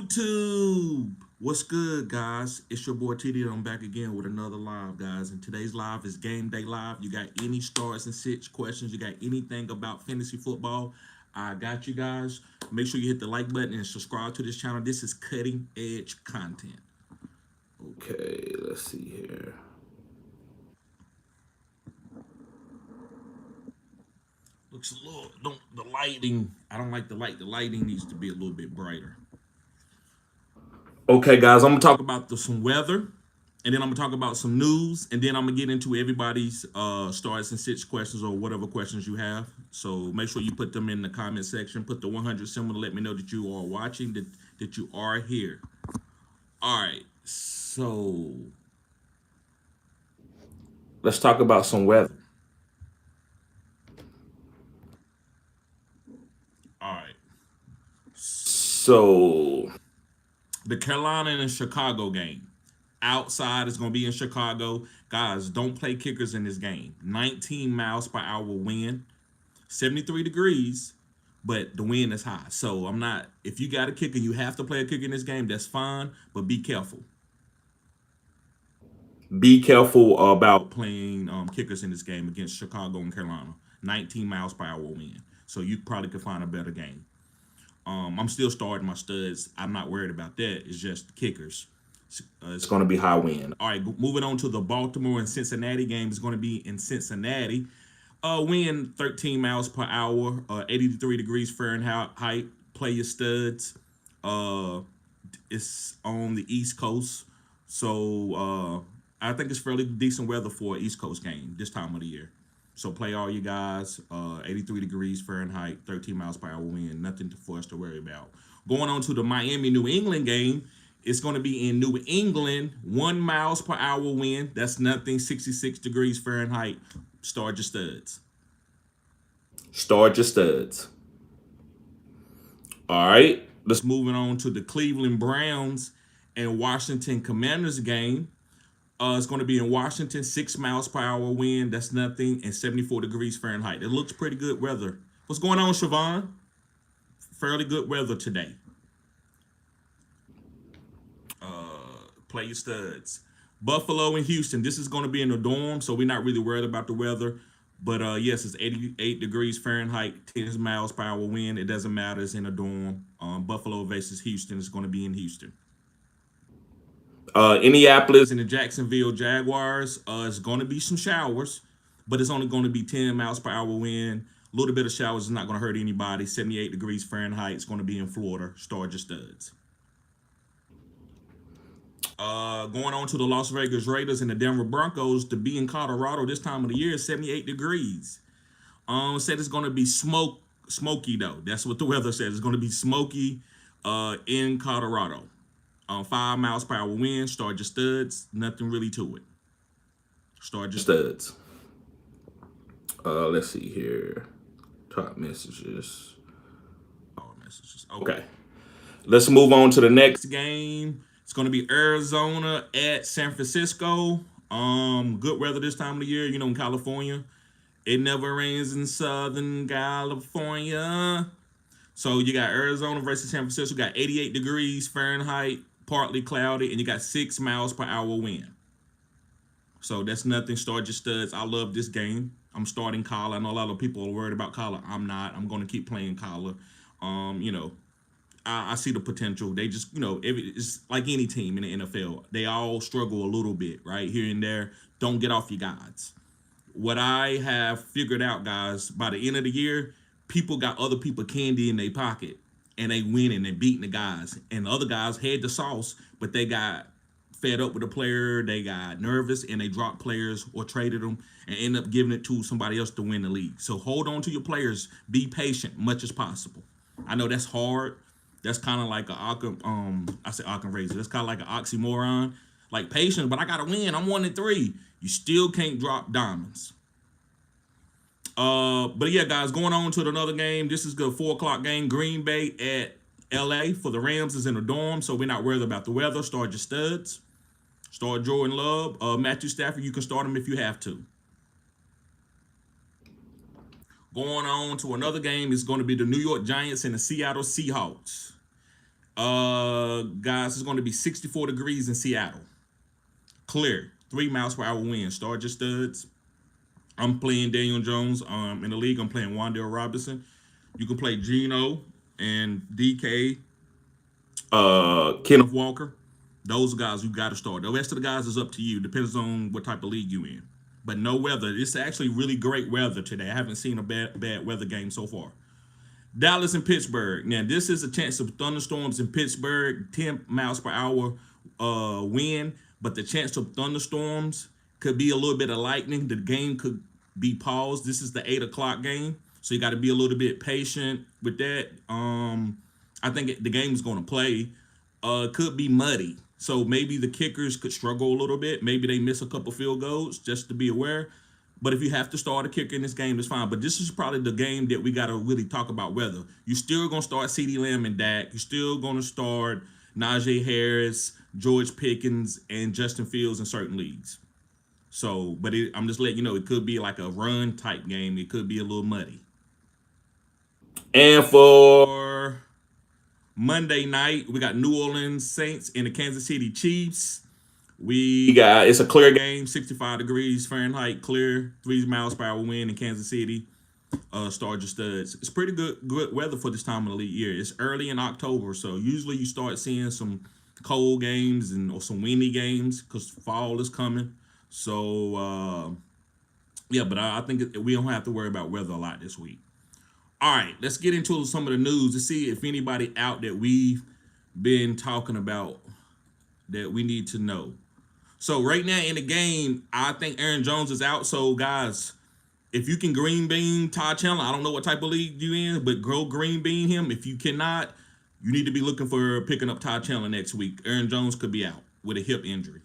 YouTube. What's good, guys? It's your boy TD. I'm back again with another live, guys. And today's live is Game Day Live. You got any stars and sits questions? You got anything about fantasy football? I got you guys. Make sure you hit the like button and subscribe to this channel. This is cutting edge content. Okay, let's see here. Looks a little. The lighting. I don't like the light. The lighting needs to be a little bit brighter. Okay, guys, I'm gonna talk about some weather, and then I'm gonna talk about some news, and then I'm gonna get into everybody's starts and sits questions or whatever questions you have. So make sure you put them in the comment section. Put the 100 symbol to let me know that you are watching, that you are here. All right, so let's talk about some weather. All right, so the Carolina and Chicago game. Outside is going to be in Chicago. Guys, don't play kickers in this game. 19 miles per hour wind, 73 degrees, but the wind is high. So I'm not, if you got a kicker, you have to play a kicker in this game, that's fine, but be careful. Be careful about playing kickers in this game against Chicago and Carolina. 19 miles per hour wind. So you probably could find a better game. I'm still starting my studs. I'm not worried about that. It's just the kickers. It's going to be high wind. All right, moving on to the Baltimore and Cincinnati game. Is going to be in Cincinnati. Wind 13 miles per hour, 83 degrees Fahrenheit. Play your studs. It's on the East Coast, so I think it's fairly decent weather for an East Coast game this time of the year. So play all you guys. 83 degrees Fahrenheit, 13 miles per hour wind. Nothing for us to worry about. Going on to the Miami-New England game. It's going to be in New England. 1 miles per hour wind. That's nothing. 66 degrees Fahrenheit. Start your studs. Start your studs. All right. Let's move on to the Cleveland Browns and Washington Commanders game. It's going to be in Washington, 6 miles per hour wind. That's nothing, and 74 degrees Fahrenheit. It looks pretty good weather. What's going on, Siobhan? Fairly good weather today. Play your studs. Buffalo and Houston. This is going to be in the dorm, so we're not really worried about the weather. But yes, it's 88 degrees Fahrenheit, 10 miles per hour wind. It doesn't matter. It's in a dorm. Buffalo versus Houston is going to be in Houston. Indianapolis and the Jacksonville Jaguars. It's going to be some showers, but it's only going to be 10 miles per hour wind. A little bit of showers is not going to hurt anybody. 78 degrees Fahrenheit. It's going to be in Florida. Start your studs. Going on to the Las Vegas Raiders and the Denver Broncos. To be in Colorado this time of the year is 78 degrees. Said it's going to be smoky though. That's what the weather says. It's going to be smoky in Colorado. 5 miles per hour wind. Start your studs. Nothing really to it. Start your studs. Let's see here. Top messages. All messages. Okay. Let's move on to the next game. It's going to be Arizona at San Francisco. Good weather this time of the year. You know, in California, it never rains in Southern California. So you got Arizona versus San Francisco. Got 88 degrees Fahrenheit, partly cloudy, and you got 6 miles per hour wind. So that's nothing. Start your studs. I love this game. I'm starting Collar. I know a lot of people are worried about Collar. I'm not. I'm going to keep playing Collar. You know, I see the potential. They just, you know, it's like any team in the NFL. They all struggle a little bit, right? Here and there. Don't get off your guards. What I have figured out, guys, by the end of the year, people got other people candy in their pocket, and they winning and beating the guys. And the other guys had the sauce, but they got fed up with the player. They got nervous, and they dropped players or traded them and end up giving it to somebody else to win the league. So hold on to your players. Be patient much as possible. I know that's hard. That's kind of like I said Occam razor. That's kind of like an oxymoron. Like patience, but I gotta win. I'm 1-3. You still can't drop diamonds. But yeah, guys, going on to another game. This is the 4 o'clock game. Green Bay at LA for the Rams is in the dorm, so we're not worried about the weather. Start your studs. Start Jordan Love. Matthew Stafford, you can start him if you have to. Going on to another game is going to be the New York Giants and the Seattle Seahawks. Guys, it's going to be 64 degrees in Seattle. Clear. 3 miles per hour wind. Start your studs. I'm playing Daniel Jones. In the league, I'm playing Wan'Dale Robinson. You can play Geno and DK, Kenneth Walker. Those guys you got to start. The rest of the guys is up to you. Depends on what type of league you in. But no weather. It's actually really great weather today. I haven't seen a bad weather game so far. Dallas and Pittsburgh. Now, this is a chance of thunderstorms in Pittsburgh, 10 miles per hour wind, but the chance of thunderstorms could be a little bit of lightning. The game could be paused. This is the 8 o'clock game, so you got to be a little bit patient with that. I think the game is going to play. Could be muddy, so maybe the kickers could struggle a little bit. Maybe they miss a couple field goals, just to be aware. But if you have to start a kicker in this game, it's fine. But this is probably the game that we got to really talk about weather. You're still going to start CeeDee Lamb and Dak. You're still going to start Najee Harris, George Pickens, and Justin Fields in certain leagues. So, but I'm just letting you know, it could be like a run type game. It could be a little muddy. And for Monday night, we got New Orleans Saints and the Kansas City Chiefs. We got, it's a clear game, 65 degrees Fahrenheit, clear, 3 miles per hour wind in Kansas City. Start your studs. It's pretty good weather for this time of the year. It's early in October, so usually you start seeing some cold games or some windy games because fall is coming. So yeah, but I think we don't have to worry about weather a lot this week. All right, let's get into some of the news to see if anybody out that we've been talking about that we need to know. So right now in the game, I think Aaron Jones is out. So guys, if you can green bean Todd Chandler, I don't know what type of league you in, but go green bean him. If you cannot, you need to be looking for picking up Todd Chandler next week. Aaron Jones could be out with a hip injury.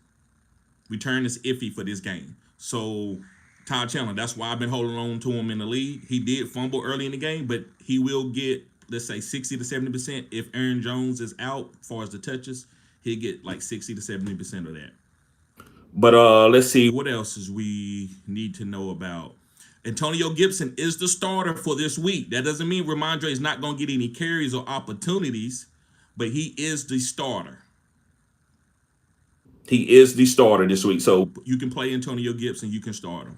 Return is iffy for this game. So Todd Chandler, that's why I've been holding on to him in the league. He did fumble early in the game, but he will get, let's say, 60 to 70%. If Aaron Jones is out, as far as the touches, he'll get like 60 to 70% of that. But let's see what else is we need to know about. Antonio Gibson is the starter for this week. That doesn't mean Ramondre is not going to get any carries or opportunities, but he is the starter. He is the starter this week, so you can play Antonio Gibson. You can start him.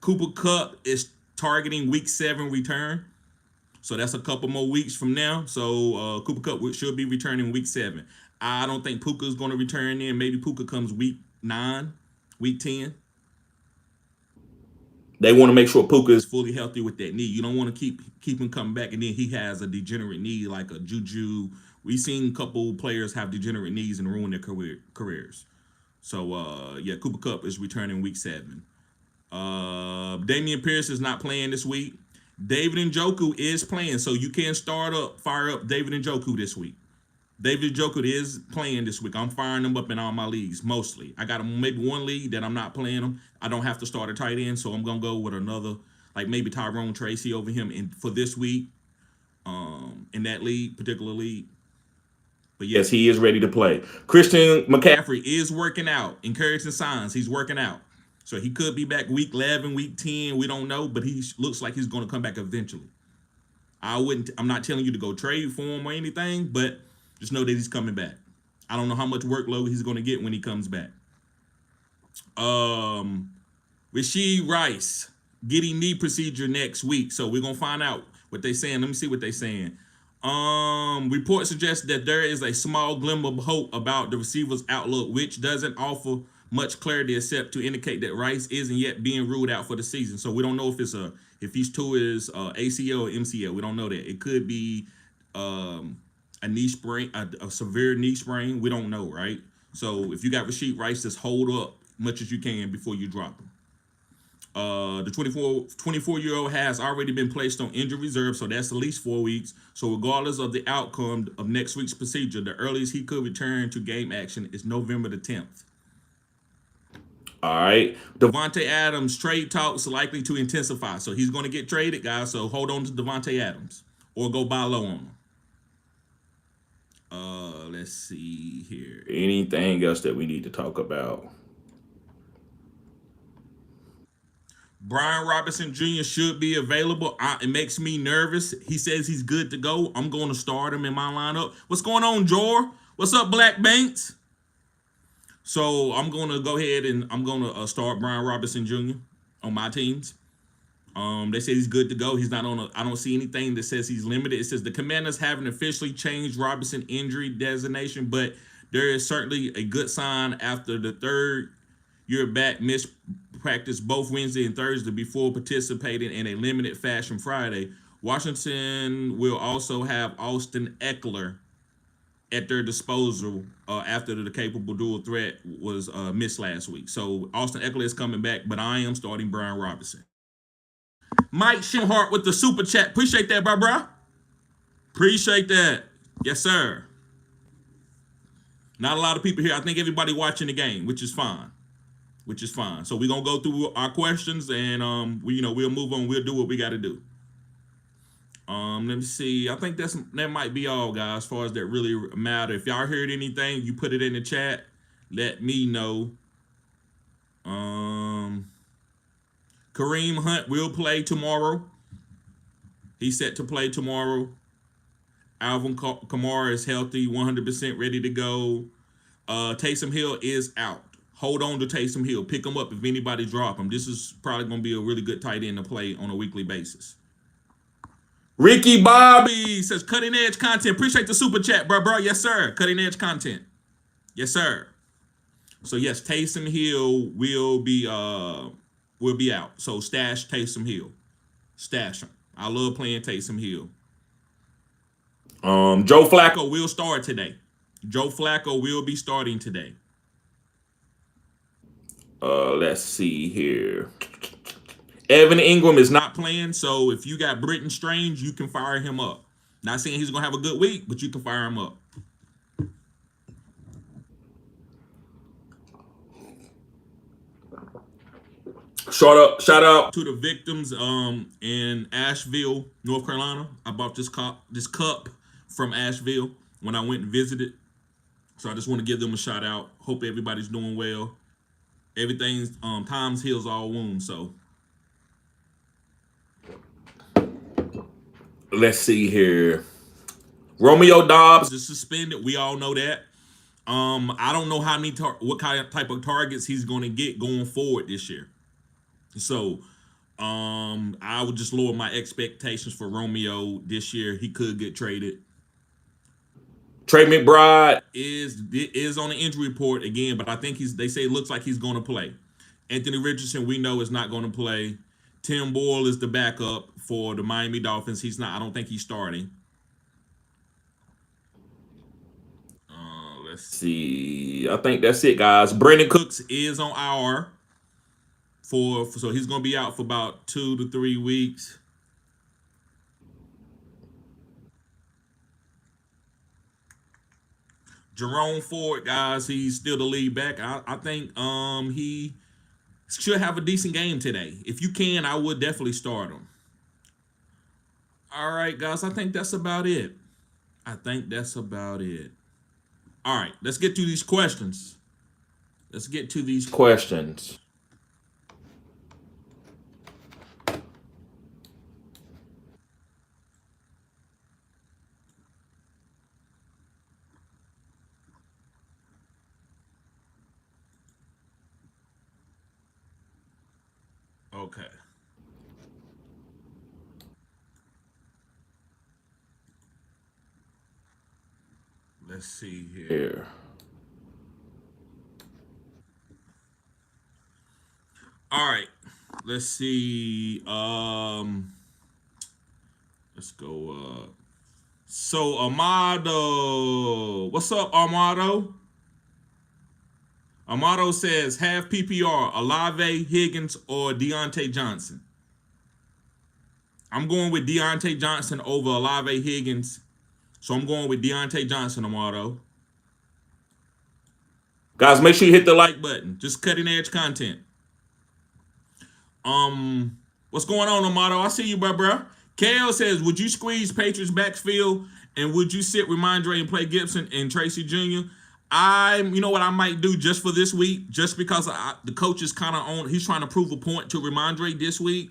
Cooper Kupp is targeting week 7 return. So that's a couple more weeks from now. So Cooper Kupp should be returning week 7. I don't think Puka is going to return in. Maybe Puka comes week 9, week 10. They want to make sure Puka is fully healthy with that knee. You don't want to keep him coming back, and then he has a degenerate knee like a Juju. We've seen a couple players have degenerate knees and ruin their careers. So yeah, Cooper Kupp is returning week 7. Damian Pierce is not playing this week. David Njoku is playing, so you can fire up David Njoku this week. David Njoku is playing this week. I'm firing him up in all my leagues, mostly. I got maybe one league that I'm not playing him. I don't have to start a tight end, so I'm going to go with another, like maybe Tyrone Tracy over him for this week in that particular league. But yes, he is ready to play. Christian McCaffrey is working out. Encouraging signs. He's working out. So he could be back week 11, week 10. We don't know, but he looks like he's going to come back eventually. I'm not telling you to go trade for him or anything, but just know that he's coming back. I don't know how much workload he's going to get when he comes back. Rashee Rice getting knee procedure next week. So we're going to find out what they're saying. Let me see what they're saying. Report suggests that there is a small glimmer of hope about the receiver's outlook, which doesn't offer much clarity except to indicate that Rice isn't yet being ruled out for the season. So we don't know if he's to his ACL or MCL. We don't know that. It could be a knee sprain, a severe knee sprain. We don't know, right? So if you got Rashee Rice, just hold up much as you can before you drop him. The 24-year-old has already been placed on injury reserve, so that's at least 4 weeks. So regardless of the outcome of next week's procedure, the earliest he could return to game action is November the 10th. All right. Devontae Adams trade talks are likely to intensify. So he's going to get traded, guys. So hold on to Devontae Adams or go buy low on him. Let's see here. Anything else that we need to talk about? Brian Robinson Jr. should be available. It makes me nervous. He says he's good to go. I'm going to start him in my lineup. What's going on, Jor? What's up, Black Banks? So I'm going to go ahead and I'm going to start Brian Robinson Jr. on my teams. They say he's good to go. He's not on. I don't see anything that says he's limited. It says the Commanders haven't officially changed Robinson injury designation, but there is certainly a good sign after the third year back missed practice both Wednesday and Thursday before participating in a limited fashion Friday. Washington will also have Austin Eckler at their disposal after the capable dual threat was missed last week. So Austin Eckler is coming back, but I am starting Brian Robinson. Mike Shimhart with the super chat. Appreciate that, bro. Appreciate that. Yes, sir. Not a lot of people here. I think everybody watching the game, which is fine. So we're gonna go through our questions and we'll move on. We'll do what we gotta do. Let me see. I think that might be all, guys, as far as that really matter. If y'all heard anything, you put it in the chat. Let me know. Kareem Hunt will play tomorrow. He's set to play tomorrow. Alvin Kamara is healthy, 100% ready to go. Taysom Hill is out. Hold on to Taysom Hill. Pick him up if anybody drop him. This is probably going to be a really good tight end to play on a weekly basis. Ricky Bobby says cutting edge content. Appreciate the super chat, bro. Yes, sir. Cutting edge content. Yes, sir. So yes, Taysom Hill will be out. So stash Taysom Hill. Stash him. I love playing Taysom Hill. Joe Flacco will start today. Joe Flacco will be starting today. Let's see here. Evan Ingram is not playing, so if you got Britton Strange, you can fire him up. Not saying he's gonna have a good week, but you can fire him up. Shout out to the victims in Asheville, North Carolina. I bought this cup from Asheville when I went and visited. So I just want to give them a shout out. Hope everybody's doing well. Everything's times heals all wounds. So let's see here. Romeo Dobbs is suspended. We all know that. I don't know what type of targets he's going to get going forward this year. So I would just lower my expectations for Romeo this year. He could get traded. Trey McBride is on the injury report again, but I think they say it looks like he's going to play. Anthony Richardson, we know, is not going to play. Tim Boyle is the backup for the Miami Dolphins. He's not. I don't think he's starting. Let's see. I think that's it, guys. Brandon Cooks is on IR so he's going to be out for about 2 to 3 weeks. Jerome Ford, guys, he's still the lead back. I think he should have a decent game today. If you can, I would definitely start him. All right, guys, I think that's about it. All right, let's get to these questions. Okay. Let's see here. All right. Let's see. Let's go. So Amado, what's up, Amado? Amado says, have PPR, Olave, Higgins, or Deontay Johnson. I'm going with Deontay Johnson over Olave Higgins. So I'm going with Deontay Johnson, Amado. Guys, make sure you hit the like button. Just cutting edge content. What's going on, Amado? I see you, bro. Kale says, would you squeeze Patriots backfield and would you sit Ramondre and play Gibson and Tracy Jr.? You know what I might do just for this week, just because the coach is kind of on, he's trying to prove a point to Ramondre this week.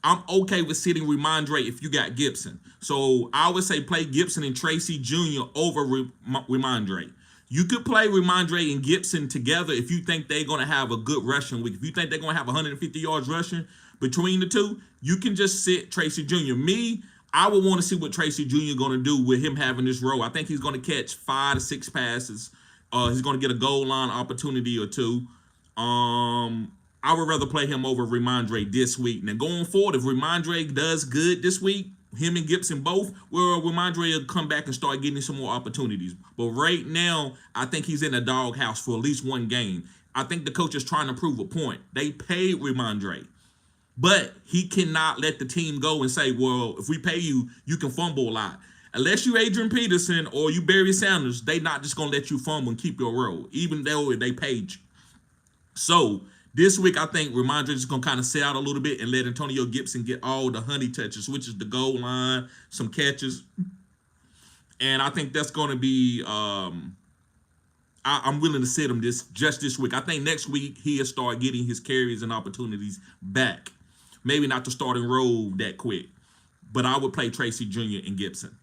I'm okay with sitting Ramondre if you got Gibson. So I would say play Gibson and Tracy Jr. over Ramondre. You could play Ramondre and Gibson together if you think they're going to have a good rushing week. If you think they're going to have 150 yards rushing between the two, you can just sit Tracy Jr. I would want to see what Tracy Jr. going to do with him having this role. I think he's going to catch 5 to 6 passes. He's going to get a goal line opportunity or two. I would rather play him over Ramondre this week. Now, going forward, if Ramondre does good this week, him and Gibson both, well, Ramondre will come back and start getting some more opportunities. But right now, I think he's in a doghouse for at least one game. I think the coach is trying to prove a point. They paid Ramondre, but he cannot let the team go and say, well, if we pay you, you can fumble a lot. Unless you Adrian Peterson or you Barry Sanders, they not just going to let you fumble and keep your role, even though they paid you. So this week, I think Ramondre is going to kind of sit out a little bit and let Antonio Gibson get all the honey touches, which is the goal line, some catches. And I think that's going to be, I'm willing to sit him just this week. I think next week he'll start getting his carries and opportunities back. Maybe not the starting role that quick, but I would play Tracy Jr. and Gibson.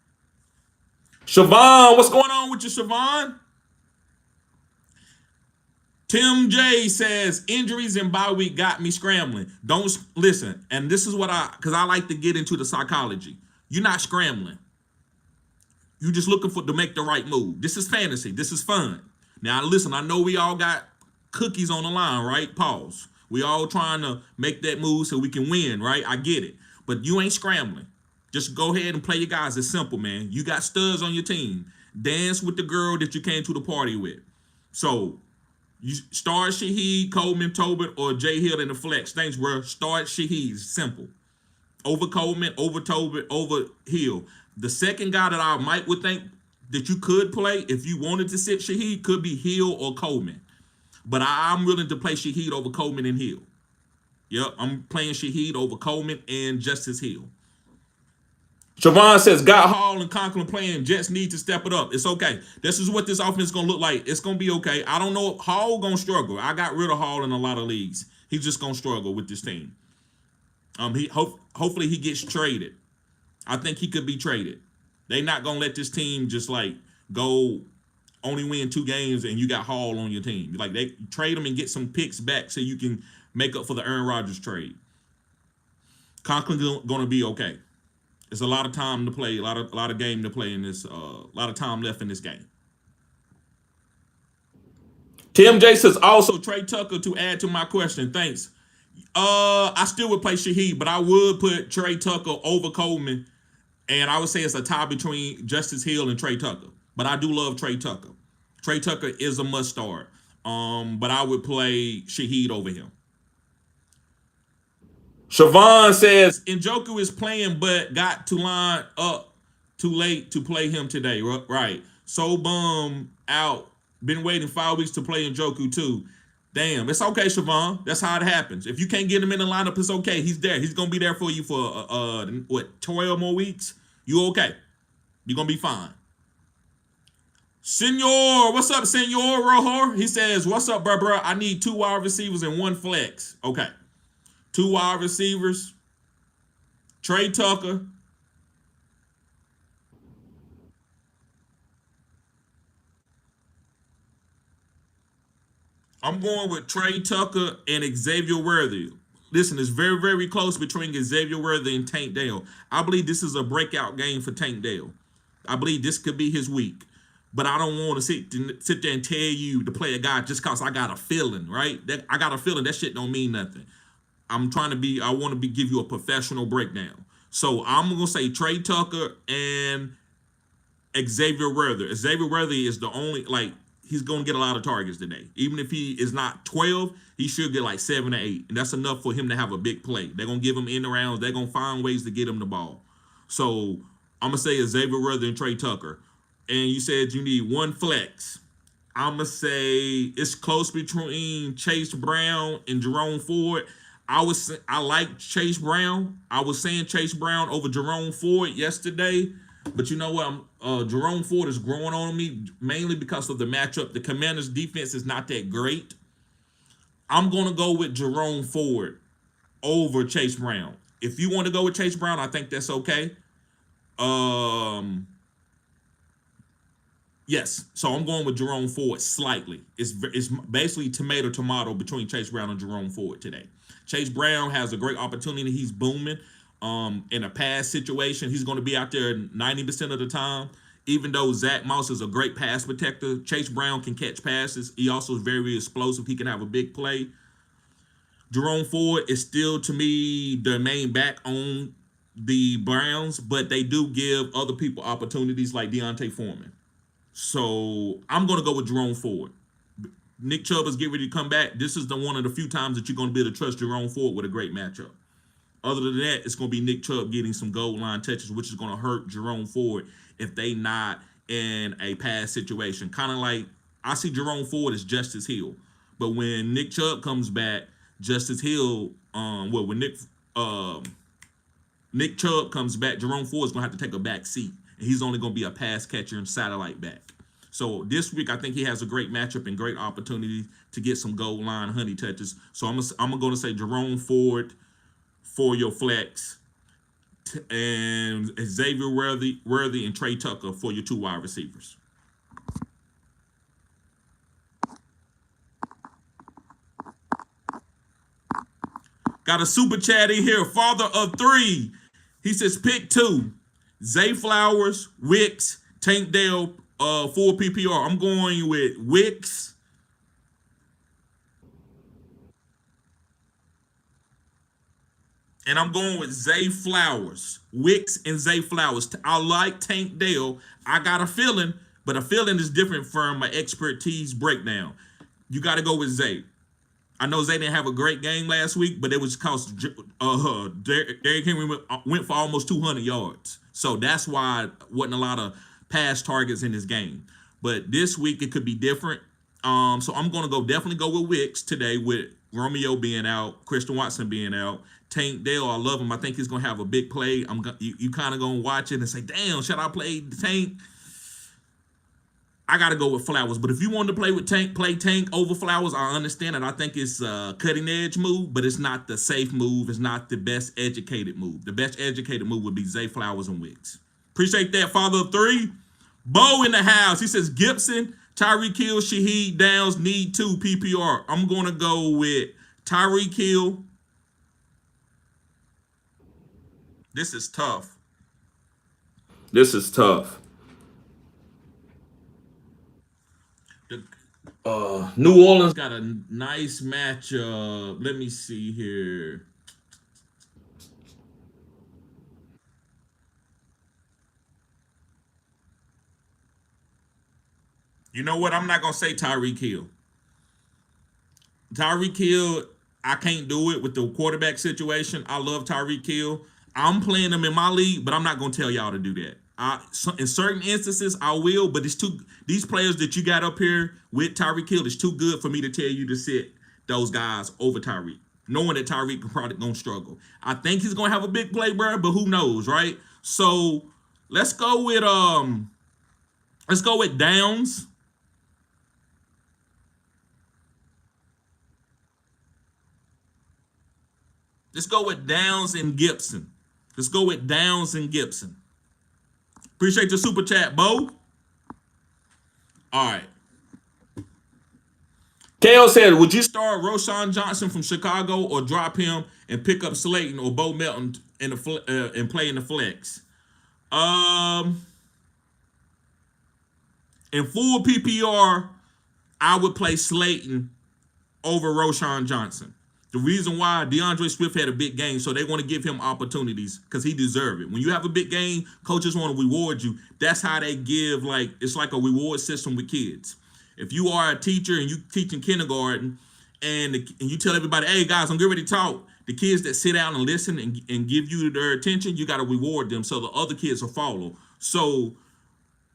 Siobhan, what's going on with you, Siobhan? Tim J says, injuries and bye week got me scrambling. Don't listen. And this is what because I like to get into the psychology. You're not scrambling. You're just looking to make the right move. This is fantasy. This is fun. Now, listen, I know we all got cookies on the line, right? Pause. We all trying to make that move so we can win, right? I get it. But you ain't scrambling. Just go ahead and play your guys. It's simple, man. You got studs on your team. Dance with the girl that you came to the party with. So you start Shaheed, Coleman, Tobit, or Jay Hill in the flex. Thanks, bro. Start Shaheed. Simple. Over Coleman, over Tobit, over Hill. The second guy that I would think that you could play if you wanted to sit Shaheed could be Hill or Coleman. But I'm willing to play Shaheed over Coleman and Hill. Yep, I'm playing Shaheed over Coleman and Justice Hill. Siobhan says, got Hall and Conklin playing. Jets need to step it up. It's okay. This is what this offense is going to look like. It's going to be okay. I don't know. Hall going to struggle. I got rid of Hall in a lot of leagues. He's just going to struggle with this team. Hopefully he gets traded. I think he could be traded. They not going to let this team just like go only win 2 games and you got Hall on your team. Like they trade him and get some picks back so you can make up for the Aaron Rodgers trade. Conklin going to be okay. There's a lot of time to play, a lot of game to play in this, a lot of time left in this game. Tim J says, also Trey Tucker to add to my question. Thanks. I still would play Shaheed, but I would put Trey Tucker over Coleman, and I would say it's a tie between Justice Hill and Trey Tucker. But I do love Trey Tucker. Trey Tucker is a must start. But I would play Shaheed over him. Siobhan says, Njoku is playing, but got to line up too late to play him today. Right. So bum out. Been waiting 5 weeks to play Njoku too. Damn, it's okay, Siobhan. That's how it happens. If you can't get him in the lineup, it's okay. He's there. He's going to be there for you for, 12 more weeks? You okay. You're going to be fine. Senor, what's up, Senor Rojo? He says, what's up, bro? I need 2 wide receivers and 1 flex. Okay. 2 wide receivers, Trey Tucker. I'm going with Trey Tucker and Xavier Worthy. Listen, it's very, very close between Xavier Worthy and Tank Dell. I believe this is a breakout game for Tank Dell. I believe this could be his week. But I don't want to sit there and tell you to play a guy just because I got a feeling, right? I got a feeling that shit don't mean nothing. I want to give you a professional breakdown. So I'm going to say Trey Tucker and Xavier Worthy. Xavier Worthy is the only, he's going to get a lot of targets today. Even if he is not 12, he should get like 7 or 8. And that's enough for him to have a big play. They're going to give him in the rounds. They're going to find ways to get him the ball. So I'm going to say Xavier Worthy and Trey Tucker. And you said you need 1 flex. I'm going to say it's close between Chase Brown and Jerome Ford. I like Chase Brown. I was saying Chase Brown over Jerome Ford yesterday. But you know what? Jerome Ford is growing on me mainly because of the matchup. The Commanders' defense is not that great. I'm going to go with Jerome Ford over Chase Brown. If you want to go with Chase Brown, I think that's okay. Um, yes. So I'm going with Jerome Ford slightly. It's basically tomato between Chase Brown and Jerome Ford today. Chase Brown has a great opportunity. He's booming. In a pass situation, he's going to be out there 90% of the time. Even though Zach Moss is a great pass protector, Chase Brown can catch passes. He also is very explosive. He can have a big play. Jerome Ford is still, to me, the main back on the Browns, but they do give other people opportunities like Deontay Foreman. So I'm going to go with Jerome Ford. Nick Chubb is getting ready to come back. This is the one of the few times that you're going to be able to trust Jerome Ford with a great matchup. Other than that, it's going to be Nick Chubb getting some goal line touches, which is going to hurt Jerome Ford if they not in a pass situation. Kind of like I see Jerome Ford as Justice Hill, but when Nick Chubb comes back, Justice Hill, when Nick Chubb comes back, Jerome Ford is going to have to take a back seat, and he's only going to be a pass catcher and satellite back. So this week, I think he has a great matchup and great opportunity to get some goal line honey touches. So I'm going to say Jerome Ford for your flex, and Xavier Worthy and Trey Tucker for your 2 wide receivers. Got a super chat in here. Father of 3. He says pick 2. Zay Flowers, Wicks, Tank Dell, 4 PPR. I'm going with Wicks. And I'm going with Zay Flowers. Wicks and Zay Flowers. I like Tank Dell. I got a feeling, but a feeling is different from my expertise breakdown. You got to go with Zay. I know Zay didn't have a great game last week, but it was because Derrick Henry went for almost 200 yards. So that's why wasn't a lot of pass targets in this game. But this week it could be different. So I'm going to definitely go with Wicks today with Romeo being out, Christian Watson being out. Tank Dell, I love him. I think he's going to have a big play. You kind of going to watch it and say, damn, should I play Tank? I got to go with Flowers. But if you want to play Tank over Flowers, I understand it. I think it's a cutting edge move, but it's not the safe move. It's not the best educated move. The best educated move would be Zay Flowers and Wicks. Appreciate that, Father of 3. Bo in the house. He says Gibson, Tyreek Hill, Shaheed Downs need 2 PPR. I'm going to go with Tyreek Hill. This is tough. This is tough. New Orleans got a nice matchup. Let me see here. You know what? I'm not going to say Tyreek Hill. Tyreek Hill, I can't do it with the quarterback situation. I love Tyreek Hill. I'm playing him in my league, but I'm not going to tell y'all to do that. In certain instances, I will, but these players that you got up here with Tyreek Hill is too good for me to tell you to sit those guys over Tyreek, knowing that Tyreek probably going to struggle. I think he's going to have a big play, bro, but who knows, right? So let's go with Downs. Let's go with Downs and Gibson. Let's go with Downs and Gibson. Appreciate your super chat, Bo. All right. Kale said, would you start Roschon Johnson from Chicago or drop him and pick up Slayton or Bo Melton and play in the flex? In full PPR, I would play Slayton over Roschon Johnson. The reason why DeAndre Swift had a big game, so they want to give him opportunities because he deserves it. When you have a big game, coaches want to reward you. That's how they give, it's like a reward system with kids. If you are a teacher and you teach in kindergarten and you tell everybody, hey, guys, I'm getting ready to talk, the kids that sit down and listen and give you their attention, you got to reward them so the other kids will follow. So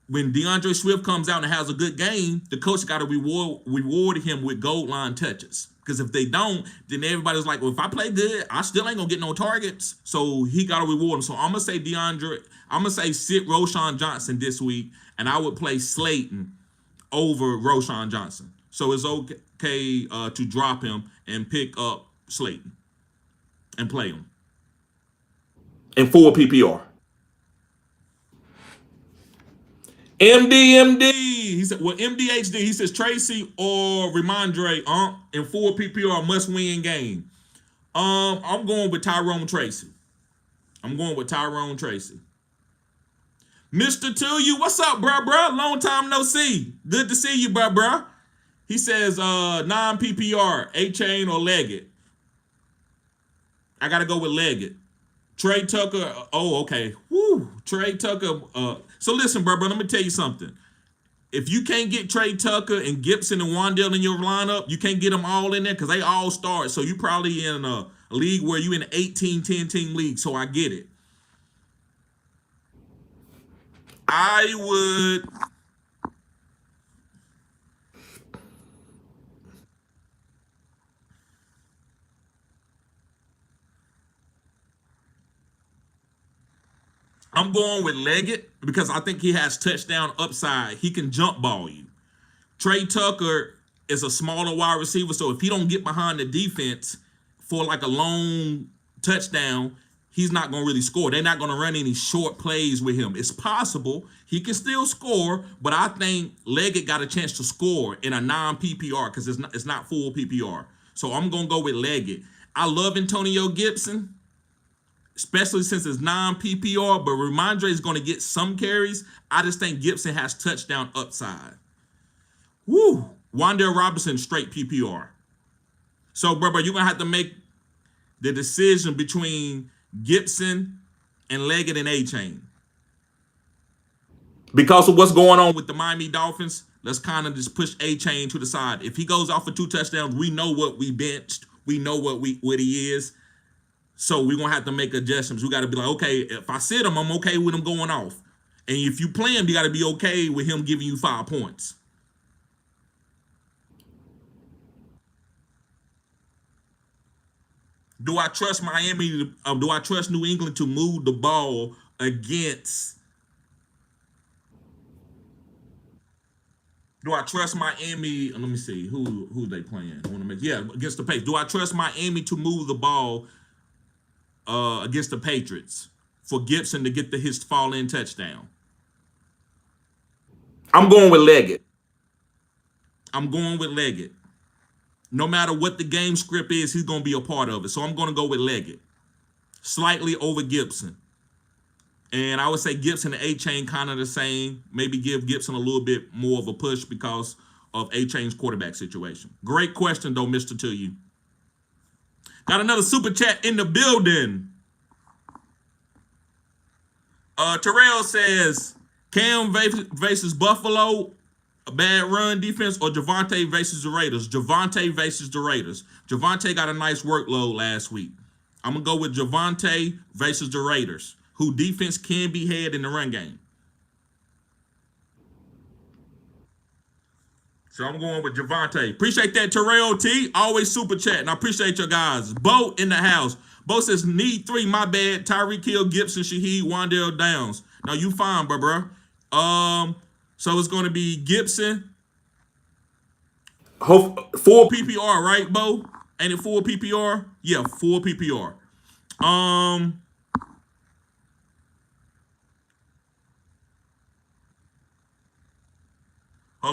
when DeAndre Swift comes out and has a good game, the coach got to reward him with goal line touches. Because if they don't, then everybody's like, well, if I play good, I still ain't gonna get no targets. So he got to reward him. So I'm gonna say DeAndre. I'm gonna say sit Roschon Johnson this week, and I would play Slayton over Roschon Johnson. So it's okay to drop him and pick up Slayton and play him in full PPR. MD. He said, well, MDHD. He says Tracy or Ramondre in full PPR must win game. I'm going with Tyrone Tracy. Mr. To You, what's up, bruh? Long time no see. Good to see you, bruh. He says non-PPR, A-Chain or Leggett. I got to go with Leggett. Trey Tucker, oh, okay. Woo, Trey Tucker. So listen, bruh, let me tell you something. If you can't get Trey Tucker and Gibson and Wandale in your lineup, you can't get them all in there because they all start. So you probably in a league where you in an 18, 10-team league, so I get it. I'm going with Leggett because I think he has touchdown upside. He can jump ball you. Trey Tucker is a smaller wide receiver, so if he don't get behind the defense for like a long touchdown, he's not going to really score. They're not going to run any short plays with him. It's possible he can still score, but I think Leggett got a chance to score in a non-PPR because it's not full PPR. So I'm going to go with Leggett. I love Antonio Gibson, especially since it's non-PPR, but Ramondre is going to get some carries. I just think Gibson has touchdown upside. Woo! Wandale Robinson, straight PPR. So, bro, you're going to have to make the decision between Gibson and Leggett and A-Chain. Because of what's going on with the Miami Dolphins, let's kind of just push A-Chain to the side. If he goes off for 2 touchdowns, we know what we benched. We know what he is. So we're going to have to make adjustments. We got to be like, okay, if I sit him, I'm okay with him going off. And if you play him, you got to be okay with him giving you 5 points. Do I trust Miami? Do I trust New England to move the ball against? Do I trust Miami? Let me see who they playing. I want to make against the Patriots. Do I trust Miami to move the ball against the Patriots for Gibson to get his fall-in touchdown? I'm going with Leggett. No matter what the game script is, he's going to be a part of it. So I'm going to go with Leggett. Slightly over Gibson. And I would say Gibson and A-Chain kind of the same. Maybe give Gibson a little bit more of a push because of A-Chain's quarterback situation. Great question, though, Mr. To You. Got another super chat in the building. Terrell says, Cam versus Buffalo, a bad run defense, or Javonte versus the Raiders? Javonte versus the Raiders. Javonte got a nice workload last week. I'm going to go with Javonte versus the Raiders, who defense can be had in the run game. So I'm going with Javonte. Appreciate that, Terrell T. Always super chatting. I appreciate your guys. Bo in the house. Bo says, need 3, my bad. Tyreek Hill, Gibson, Shaheed, Wandale Downs. Now you fine, bro. So it's going to be Gibson. Full PPR, right, Bo? Ain't it full PPR? Yeah, full PPR. Hold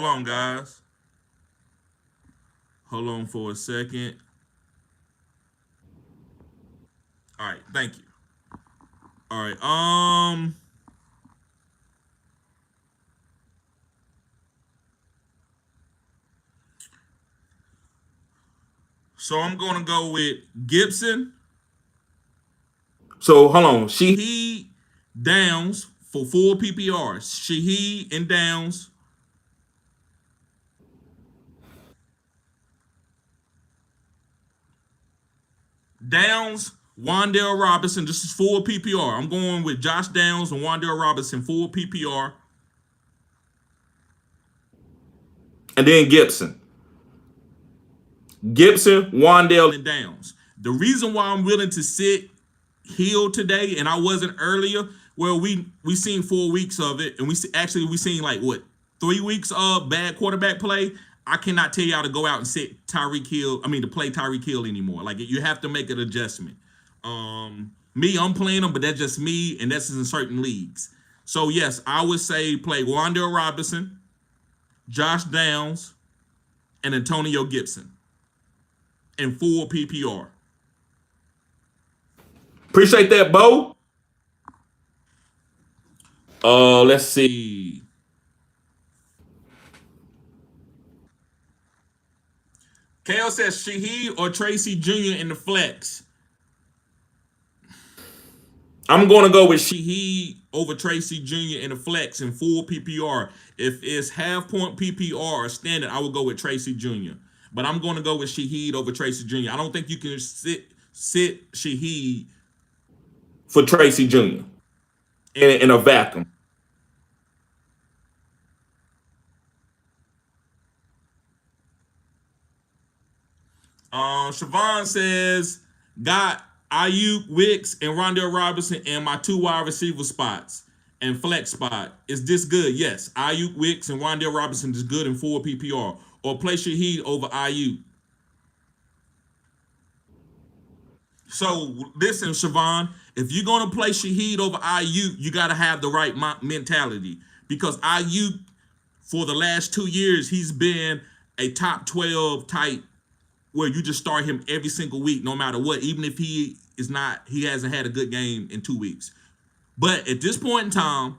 on, guys. Hold on for a second. All right, thank you. All right, so I'm gonna go with Gibson. So hold on. Shaheed Downs for full PPR. Shaheed and Downs. Downs, Wandale Robinson. This is full PPR. I'm going with Josh Downs and Wandale Robinson, full PPR. And then Gibson. Gibson, Wandale, and Downs. The reason why I'm willing to sit Hill today, and I wasn't earlier, well, we seen 4 weeks of it, and we seen like what 3 weeks of bad quarterback play. I cannot tell y'all to go out and sit Tyreek Hill. I mean, to play Tyreek Hill anymore. Like you have to make an adjustment. Me, I'm playing them, but that's just me, and that's in certain leagues. So yes, I would say play Wan'Dale Robinson, Josh Downs, and Antonio Gibson in full PPR. Appreciate that, Bo. Let's see. Kale says Shaheed or Tracy Jr. in the flex. I'm going to go with Shaheed over Tracy Jr. in the flex in full PPR. If it's half point PPR or standard, I would go with Tracy Jr. But I'm going to go with Shaheed over Tracy Jr. I don't think you can sit Shaheed for Tracy Jr. in a vacuum. Siobhan says, got Ayuk, Wicks, and Rondell Robinson in my 2 wide receiver spots and flex spot. Is this good? Yes. Ayuk, Wicks, and Rondell Robinson is good in full PPR. Or play Shaheed over Ayuk. So listen, Siobhan, if you're gonna play Shaheed over Ayuk, you gotta have the right mentality because Ayuk, for the last 2 years, he's been a top 12 type where you just start him every single week, no matter what, even if he hasn't had a good game in 2 weeks. But at this point in time,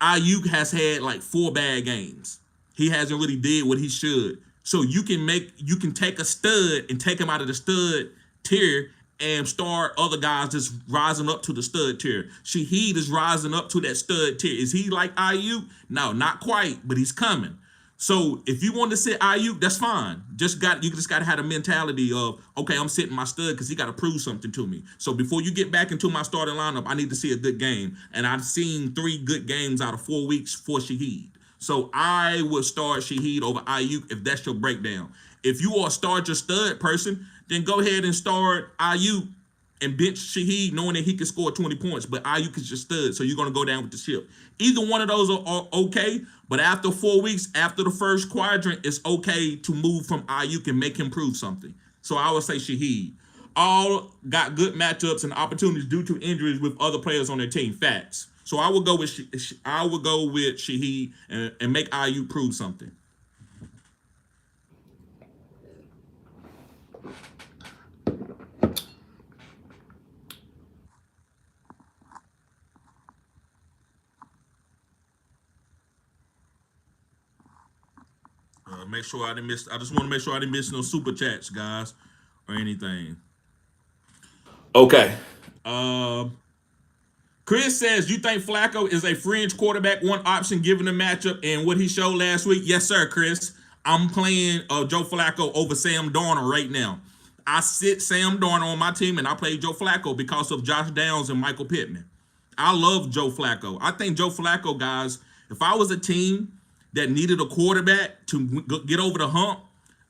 Ayuk has had like 4 bad games. He hasn't really did what he should. So you can take a stud and take him out of the stud tier and start other guys just rising up to the stud tier. Shaheed is rising up to that stud tier. Is he like Ayuk? No, not quite, but he's coming. So if you want to sit Ayuk, that's fine. You just got to have the mentality of, okay, I'm sitting my stud because he got to prove something to me. So before you get back into my starting lineup, I need to see a good game. And I've seen 3 good games out of 4 weeks for Shaheed. So I would start Shaheed over Ayuk if that's your breakdown. If you are a start your stud person, then go ahead and start Ayuk and bench Shaheed knowing that he can score 20 points, but Ayuk is your stud, so you're going to go down with the ship. Either one of those are okay, but after 4 weeks, after the first quadrant, it's okay to move from Ayuk and make him prove something. So I would say Shaheed. All got good matchups and opportunities due to injuries with other players on their team. Facts. So I would go with Shaheed and make Ayuk prove something. Make sure I didn't miss. I just want to make sure I didn't miss no super chats, guys, or anything. Okay. Chris says, you think Flacco is a fringe quarterback one option given the matchup and what he showed last week? Yes, sir, Chris. I'm playing Joe Flacco over Sam Darnold right now. I sit Sam Darnold on my team and I play Joe Flacco because of Josh Downs and Michael Pittman. I love Joe Flacco. I think Joe Flacco, guys, if I was a team that needed a quarterback to get over the hump,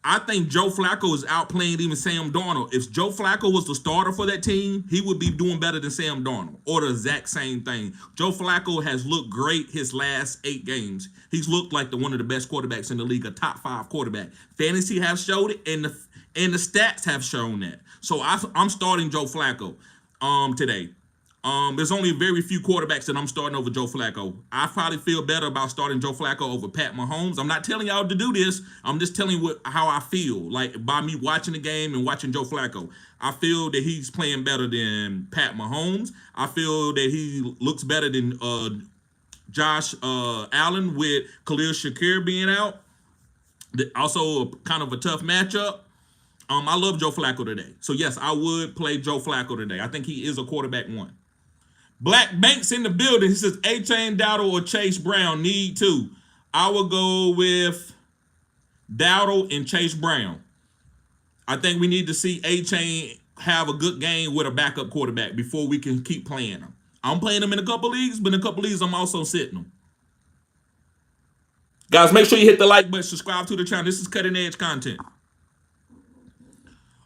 I think Joe Flacco is outplaying even Sam Darnold. If Joe Flacco was the starter for that team, he would be doing better than Sam Darnold, or the exact same thing. Joe Flacco has looked great his last 8 games. He's looked like one of the best quarterbacks in the league, a top 5 quarterback. Fantasy have showed it, and the stats have shown that. So I'm starting Joe Flacco today. There's only very few quarterbacks that I'm starting over Joe Flacco. I probably feel better about starting Joe Flacco over Pat Mahomes. I'm not telling y'all to do this. I'm just telling you how I feel. Like by me watching the game and watching Joe Flacco, I feel that he's playing better than Pat Mahomes. I feel that he looks better than Josh Allen with Khalil Shakir being out. Also, kind of a tough matchup. I love Joe Flacco today. So yes, I would play Joe Flacco today. I think he is a quarterback one. Black Banks in the building. He says A-Chain, Dowdle, or Chase Brown need to. I will go with Dowdle and Chase Brown. I think we need to see A-Chain have a good game with a backup quarterback before we can keep playing him. I'm playing him in a couple leagues, but in a couple leagues I'm also sitting him. Guys, make sure you hit the like button, subscribe to the channel. This is cutting edge content.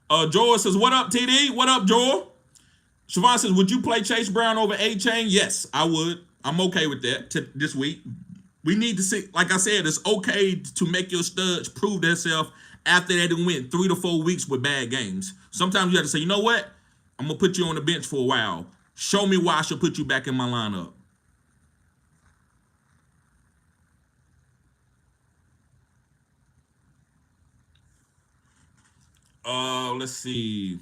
Joel says, what up, TD? What up, Joel? Siobhan says, would you play Chase Brown over A-Chain? Yes, I would. I'm okay with that this week. We need to see, like I said, it's okay to make your studs prove themselves after they done went 3 to 4 weeks with bad games. Sometimes you have to say, you know what? I'm going to put you on the bench for a while. Show me why I should put you back in my lineup. Let's see.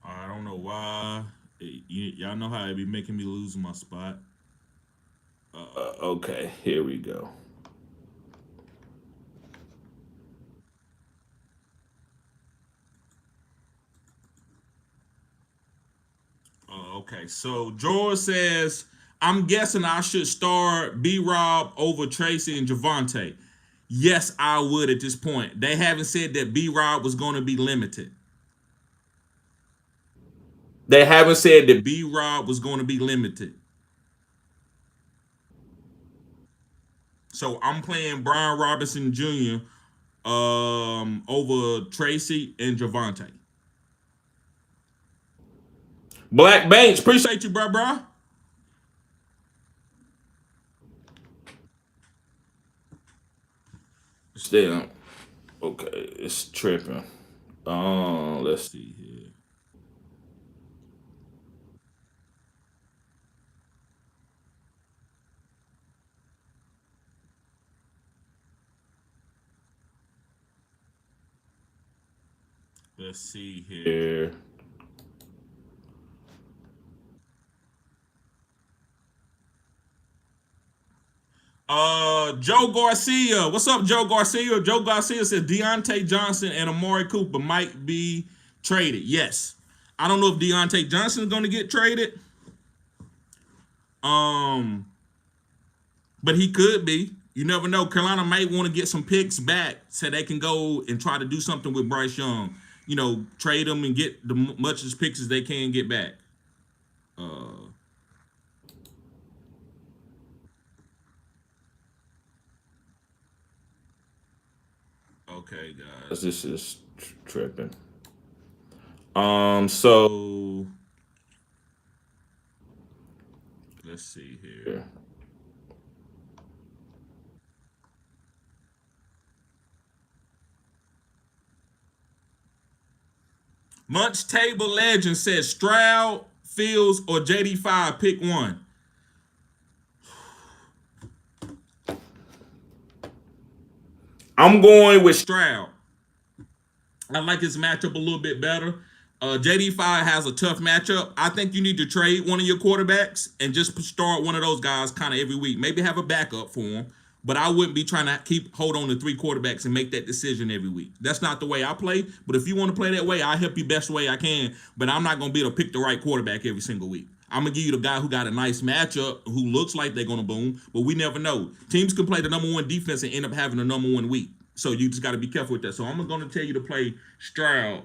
I don't know why. Y'all know how it be making me lose my spot. Okay, here we go. Okay, so George says, I'm guessing I should start B-Rob over Tracy and Javonte. Yes, I would at this point. They haven't said that B-Rob was going to be limited. They haven't said that. B-Rob was going to be limited. So I'm playing Brian Robinson Jr. Over Tracy and Javonte. Black Banks, Appreciate you, bro. Still, okay, it's tripping. Let's see here. Let's see here. Joe Garcia. What's up, Joe Garcia? Joe Garcia says Deontay Johnson and Amari Cooper might be traded. Yes. I don't know if Deontay Johnson is going to get traded. But he could be. You never know. Carolina might want to get some picks back so they can go and try to do something with Bryce Young. You know, trade them and get the much as picks as they can get back. Okay, guys. This is tripping. So let's see here. Munch Table Legend says Stroud, Fields, or JD5. Pick one. I'm going with Stroud. I like his matchup a little bit better. JD5 has a tough matchup. I think you need to trade one of your quarterbacks and just start one of those guys kind of every week. Maybe have a backup for him. But I wouldn't be trying to hold on to 3 quarterbacks and make that decision every week. That's not the way I play. But if you want to play that way, I'll help you best way I can. But I'm not going to be able to pick the right quarterback every single week. I'm going to give you the guy who got a nice matchup, who looks like they're going to boom. But we never know. Teams can play the number 1 defense and end up having the number 1 week. So you just got to be careful with that. So I'm going to tell you to play Stroud.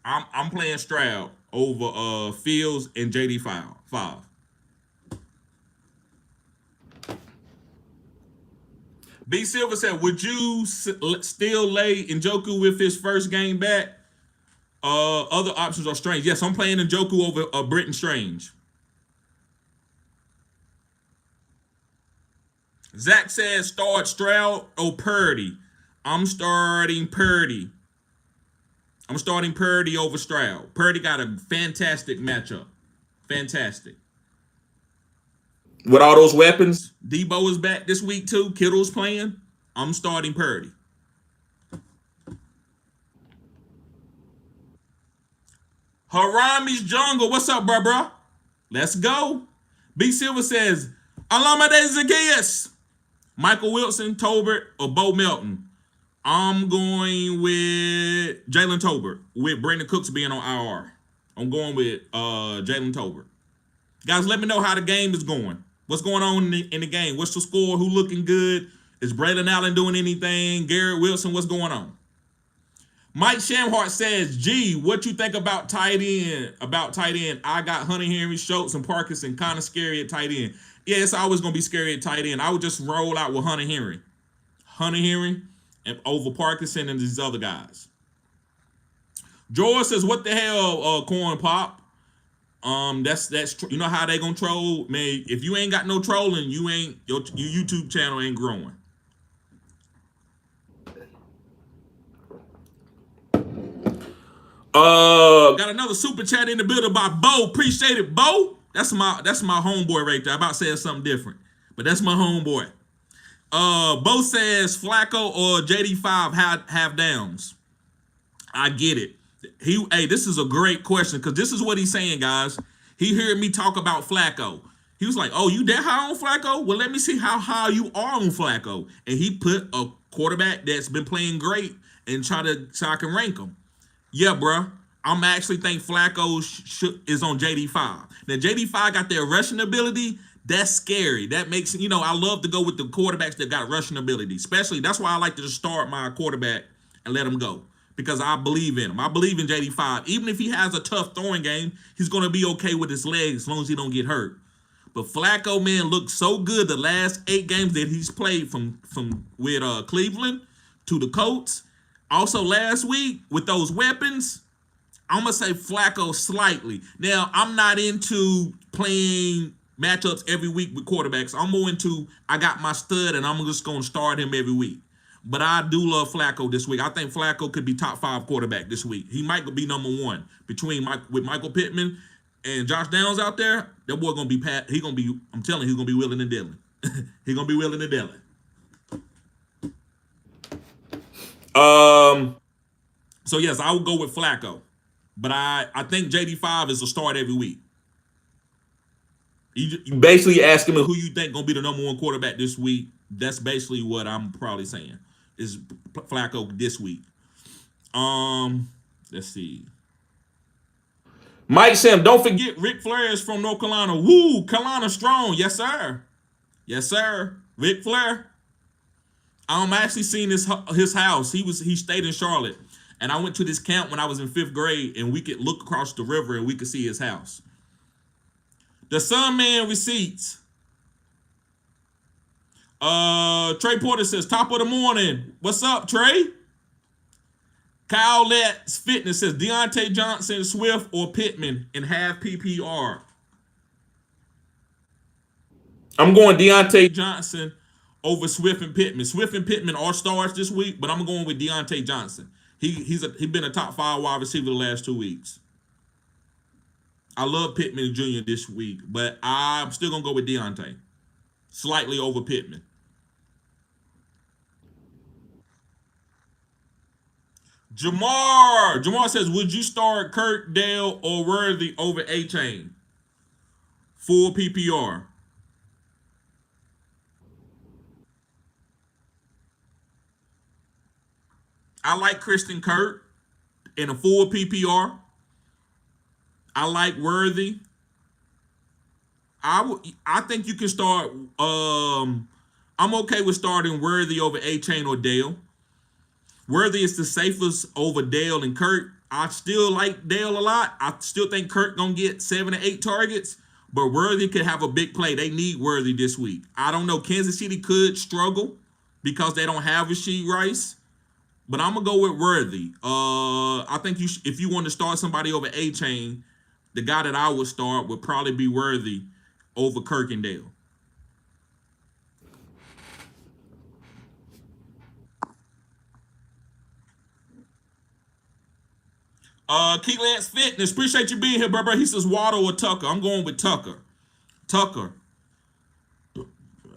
I'm playing Stroud over Fields and JD5. B Silver said, would you still lay Njoku with his first game back? Other options are Strange. Yes, I'm playing Njoku over Britton Strange. Zach says start Stroud or Purdy. I'm starting Purdy. I'm starting Purdy over Stroud. Purdy got a fantastic matchup. Fantastic. with all those weapons. Debo is back this week too. Kittle's playing. I'm starting Purdy. Harami's Jungle. What's up, bro? Let's go. B Silver says, Alama de Zacchaeus. Michael Wilson, Tolbert, or Bo Melton. I'm going with Jalen Tolbert with Brandon Cooks being on IR. I'm going with Jalen Tolbert. Guys, let me know how the game is going. What's going on in the game? What's the score? Who looking good? Is Braylon Allen doing anything? Garrett Wilson, what's going on? Mike Shamhart says, "Gee, what you think about tight end? I got Hunter Henry, Schultz, and Parkinson kind of scary at tight end. Yeah, it's always gonna be scary at tight end. I would just roll out with Hunter Henry, and over Parkinson and these other guys." George says, "What the hell, corn pop? That's you know how they gonna troll, man. If you ain't got no trolling, your YouTube channel ain't growing." Got another super chat in the building by Bo. Appreciate it, Bo. That's my homeboy right there. I about said something different, but that's my homeboy. Bo says Flacco or JD5 half downs. I get it. This is a great question because this is what he's saying, guys. He heard me talk about Flacco. He was like, "Oh, you that high on Flacco? Well, let me see how high you are on Flacco." And he put a quarterback that's been playing great and so I can rank him. Yeah, bro. I'm actually think Flacco is on JD5. Now, JD5 got their rushing ability. That's scary. That makes, I love to go with the quarterbacks that got rushing ability. Especially, that's why I like to just start my quarterback and let him go. Because I believe in him. I believe in JD5. Even if he has a tough throwing game, he's going to be okay with his legs as long as he don't get hurt. But Flacco, man, looked so good the last 8 games that he's played from with Cleveland to the Colts. Also last week with those weapons, I'm going to say Flacco slightly. Now, I'm not into playing matchups every week with quarterbacks. I'm more into I got my stud and I'm just going to start him every week. But I do love Flacco this week. I think Flacco could be top 5 quarterback this week. He might be number 1 with Michael Pittman and Josh Downs out there. That boy gonna be I'm telling you, he's gonna be willing and dealing. He's gonna be willing and dealing. So yes, I would go with Flacco. But I think JD5 is a start every week. You basically asking me who you think gonna be the number 1 quarterback this week. That's basically what I'm probably saying. Is Flacco this week. Let's see. Mike Sam, don't forget Ric Flair is from North Carolina. Woo, Carolina strong. Yes, sir. Yes, sir. Ric Flair. I'm actually seeing his house. He stayed in Charlotte. And I went to this camp when I was in 5th grade, and we could look across the river and we could see his house. The Sunman receipts. Trey Porter says, top of the morning. What's up, Trey? Kyle Let's Fitness says, Deontay Johnson, Swift, or Pittman in half PPR. I'm going Deontay Johnson over Swift and Pittman. Swift and Pittman are stars this week, but I'm going with Deontay Johnson. He's been a top 5 wide receiver the last 2 weeks. I love Pittman Jr. this week, but I'm still going to go with Deontay. Slightly over Pittman. Jamar says, would you start Kirk, Dale, or Worthy over A-Chain? Full PPR. I like Christian Kirk in a full PPR. I like Worthy. I think you can start. I'm okay with starting Worthy over A-Chain or Dale. Worthy is the safest over Dale and Kirk. I still like Dale a lot. I still think Kirk gonna get 7 to 8 targets, but Worthy could have a big play. They need Worthy this week. I don't know. Kansas City could struggle because they don't have Rashee Rice, but I'm gonna go with Worthy. I think if you want to start somebody over A-Chain, the guy that I would start would probably be Worthy over Kirk and Dale. Key Lance Fitness, appreciate you being here, bro. He says Waddle or Tucker. I'm going with Tucker.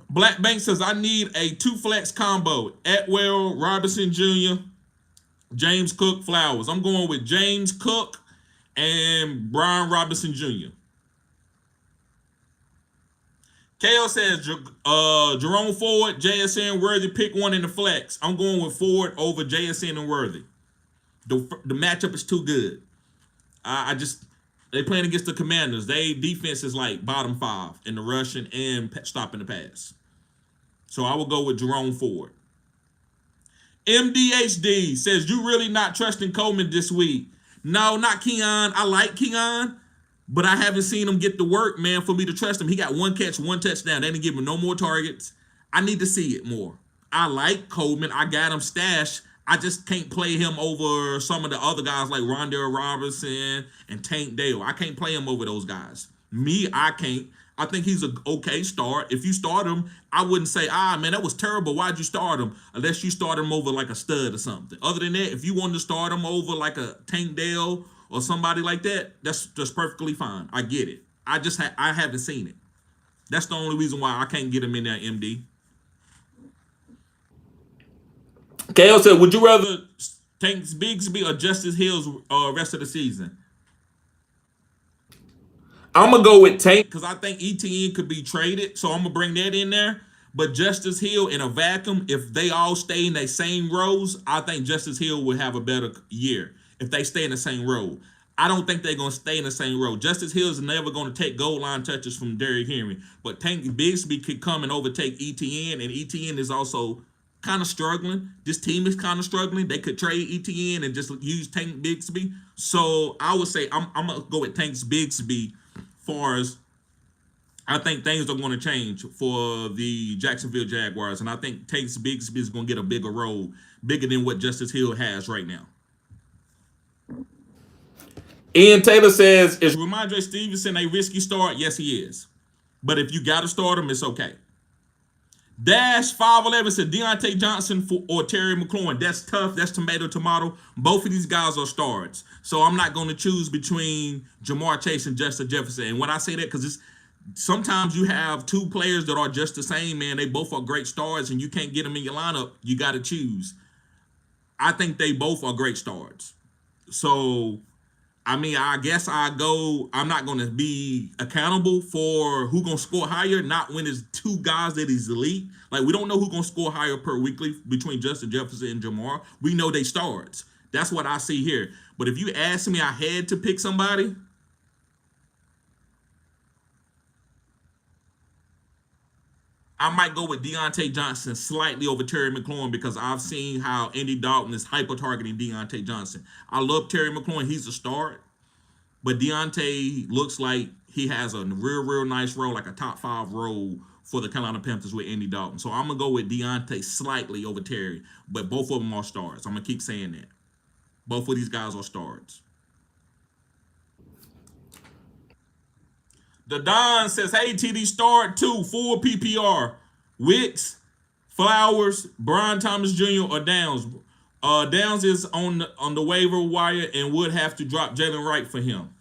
Black Bank says I need a 2-flex combo. Atwell, Robinson Jr., James Cook, Flowers. I'm going with James Cook and Brian Robinson Jr. KO says Jerome Ford, JSN, Worthy, pick one in the flex. I'm going with Ford over JSN and Worthy. The matchup is too good. I just they playing against the Commanders. They defense is like bottom 5 in the rushing and stopping the pass. So I will go with Jerome Ford. MDHD says you really not trusting Coleman this week. No, not Keon. I like Keon, but I haven't seen him get the work, man, for me to trust him. He got 1 catch, 1 touchdown. They didn't give him no more targets. I need to see it more. I like Coleman. I got him stashed. I just can't play him over some of the other guys like Rondell Robinson and Tank Dale. I can't play him over those guys. Me, I can't. I think he's an okay start. If you start him, I wouldn't say, man, that was terrible. Why'd you start him? Unless you start him over like a stud or something. Other than that, if you wanted to start him over like a Tank Dale or somebody like that, that's perfectly fine. I get it. I haven't seen it. That's the only reason why I can't get him in there, MD. KO said, would you rather Tank Bigsby or Justice Hill's rest of the season? I'm gonna go with Tank because I think ETN could be traded, so I'm gonna bring that in there. But Justice Hill in a vacuum, if they all stay in their same rows, I think Justice Hill will have a better year if they stay in the same row. I don't think they're gonna stay in the same row. Justice Hill is never gonna take goal line touches from Derrick Henry, but Tank Bigsby could come and overtake ETN, and ETN is also kind of struggling. This team is kind of struggling. They could trade ETN and just use Tank Bigsby. So I would say I'm gonna go with Tank Bigsby. Far as I think things are going to change for the Jacksonville Jaguars, and I think Tank Bigsby is going to get a bigger role, bigger than what Justice Hill has right now. Ian Taylor says, is Ramondre Stevenson a risky start? Yes, he is. But if you got to start him, it's okay. Dash 511 said Deontay Johnson or Terry McLaurin. That's tough. That's tomato. Both of these guys are starts. So I'm not going to choose between Jamar Chase and Justin Jefferson. And when I say that, because it's sometimes you have 2 players that are just the same, man. They both are great starts, and you can't get them in your lineup. You got to choose. I think they both are great starts. So I mean, I guess I'm not going to be accountable for who's going to score higher, not when it's 2 guys that is elite. Like, we don't know who's going to score higher per weekly between Justin Jefferson and Jamar. We know they starts. That's what I see here. But if you ask me, I had to pick somebody. I might go with Deontay Johnson slightly over Terry McLaurin because I've seen how Andy Dalton is hyper-targeting Deontay Johnson. I love Terry McLaurin. He's a start. But Deontay looks like he has a real nice role, like a top 5 role for the Carolina Panthers with Andy Dalton. So I'm going to go with Deontay slightly over Terry, but both of them are stars. I'm going to keep saying that. Both of these guys are stars. The Don says, hey, TD, start 2, full PPR. Wicks, Flowers, Brian Thomas Jr., or Downs. Downs is on the waiver wire and would have to drop Jalen Wright for him.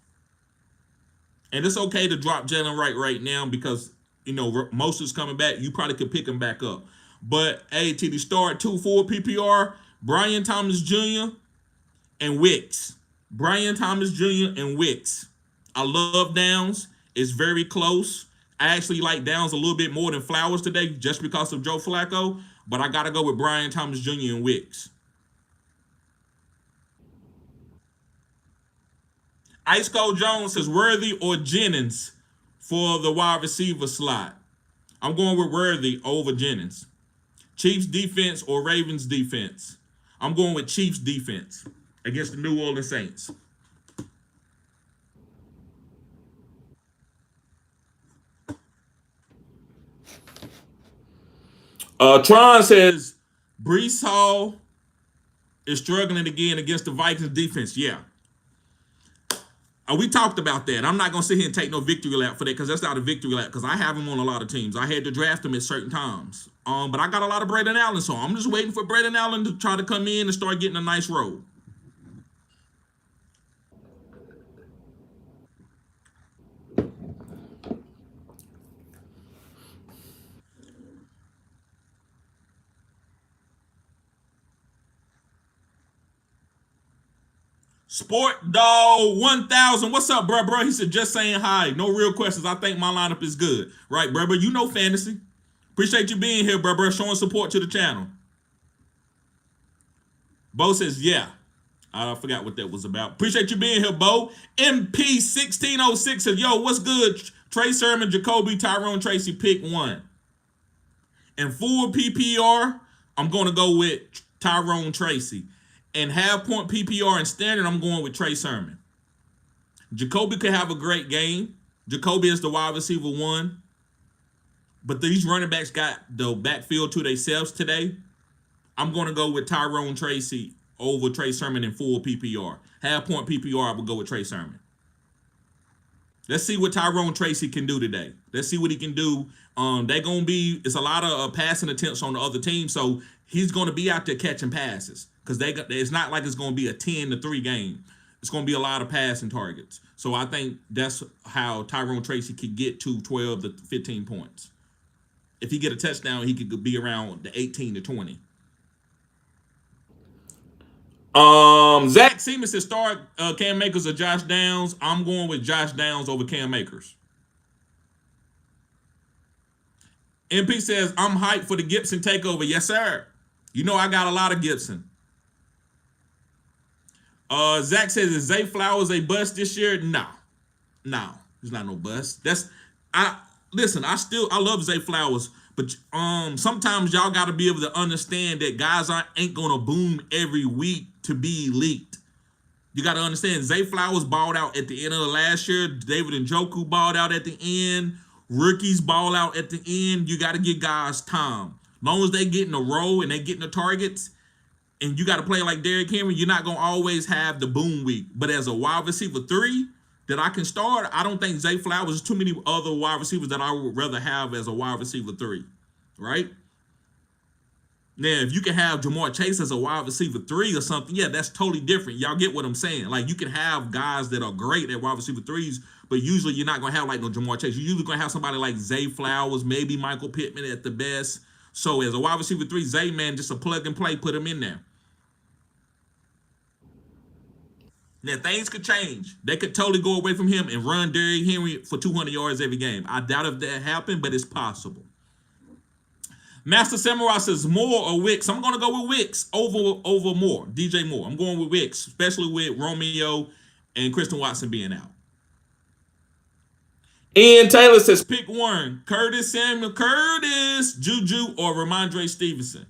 And it's okay to drop Jalen Wright right now because, Mostert's coming back. You probably could pick him back up. But, hey, to the start 2 full PPR, Brian Thomas Jr. and Wicks. Brian Thomas Jr. and Wicks. I love Downs. It's very close. I actually like Downs a little bit more than Flowers today just because of Joe Flacco. But I got to go with Brian Thomas Jr. and Wicks. Ice Cold Jones says Worthy or Jennings for the wide receiver slot. I'm going with Worthy over Jennings. Chiefs defense or Ravens defense? I'm going with Chiefs defense against the New Orleans Saints. Tron says Brees Hall is struggling again against the Vikings defense. Yeah. We talked about that. I'm not going to sit here and take no victory lap for that because that's not a victory lap because I have him on a lot of teams. I had to draft him at certain times. But I got a lot of Braden Allen, so I'm just waiting for Braden Allen to try to come in and start getting a nice role. Sport Dog 1000. What's up, bro? He said, just saying hi. No real questions. I think my lineup is good. Right, bro? You know fantasy. Appreciate you being here, bro. Showing support to the channel. Bo says, yeah. I forgot what that was about. Appreciate you being here, Bo. MP1606 says, yo, what's good? Trey Sermon, Jacoby, Tyrone Tracy, pick one. In full PPR, I'm going to go with Tyrone Tracy. And half point PPR and standard, I'm going with Trey Sermon. Jacoby could have a great game. Jacoby is the wide receiver one. But these running backs got the backfield to themselves today. I'm going to go with Tyrone Tracy over Trey Sermon in full PPR. Half point PPR, I would go with Trey Sermon. Let's see what Tyrone Tracy can do today. Let's see what he can do. It's a lot of passing attempts on the other team, so he's going to be out there catching passes because it's not like it's going to be a 10-3 game. It's going to be a lot of passing targets. So I think that's how Tyrone Tracy could get to 12 to 15 points. If he get a touchdown, he could be around the 18 to 20. Zach Seaman says start Cam Akers or Josh Downs. I'm going with Josh Downs over Cam Akers. MP says I'm hyped for the Gibson takeover. Yes, sir. You know I got a lot of Gibson. Zach says is Zay Flowers a bust this year? No, he's not no bust. I love Zay Flowers, but sometimes y'all got to be able to understand that guys ain't gonna boom every week to be elite. You got to understand Zay Flowers balled out at the end of the last year. David Njoku balled out at the end. Rookies ball out at the end. You got to give guys time. As long as they get in a row and they getting the targets, and you got to play like Derrick Henry, you're not gonna always have the boom week. But as a wide receiver 3 that I can start, I don't think Zay Flowers is too many other wide receivers that I would rather have as a wide receiver 3, right? Now, if you can have Jamar Chase as a wide receiver 3 or something, yeah, that's totally different. Y'all get what I'm saying? Like, you can have guys that are great at wide receiver 3s, but usually you're not going to have like no Jamar Chase. You're usually going to have somebody like Zay Flowers, maybe Michael Pittman at the best. So as a wide receiver 3, Zay, man, just a plug and play, put him in there. Now, things could change. They could totally go away from him and run Derrick Henry for 200 yards every game. I doubt if that happened, but it's possible. Master Samurai says Moore or Wicks. I'm going to go with Wicks over Moore, DJ Moore. I'm going with Wicks, especially with Romeo and Christian Watson being out. Ian Taylor says pick one. Curtis Samuel, Juju, or Ramondre Stevenson.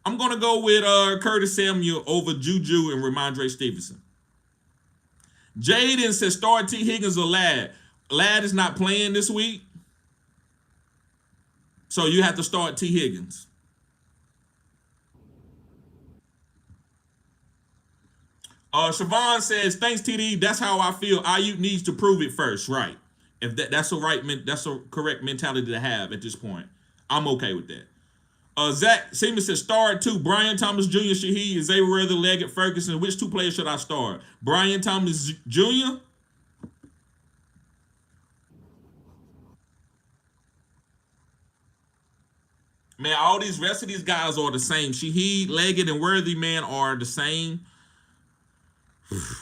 I'm going to go with Curtis Samuel over Juju and Ramondre Stevenson. Jaden says start T. Higgins or Ladd. Ladd is not playing this week, so you have to start T. Higgins. Siobhan says, thanks, TD. That's how I feel. Ayuk needs to prove it first, right? If that's a correct mentality to have at this point. I'm okay with that. Zach Seaman says start 2. Brian Thomas Jr., Shaheed, Xavier Worthy, Leggett, Ferguson. Which 2 players should I start? Brian Thomas Jr.? Man, all these rest of these guys are the same. Shaheed, Leggett, and Worthy, man, are the same.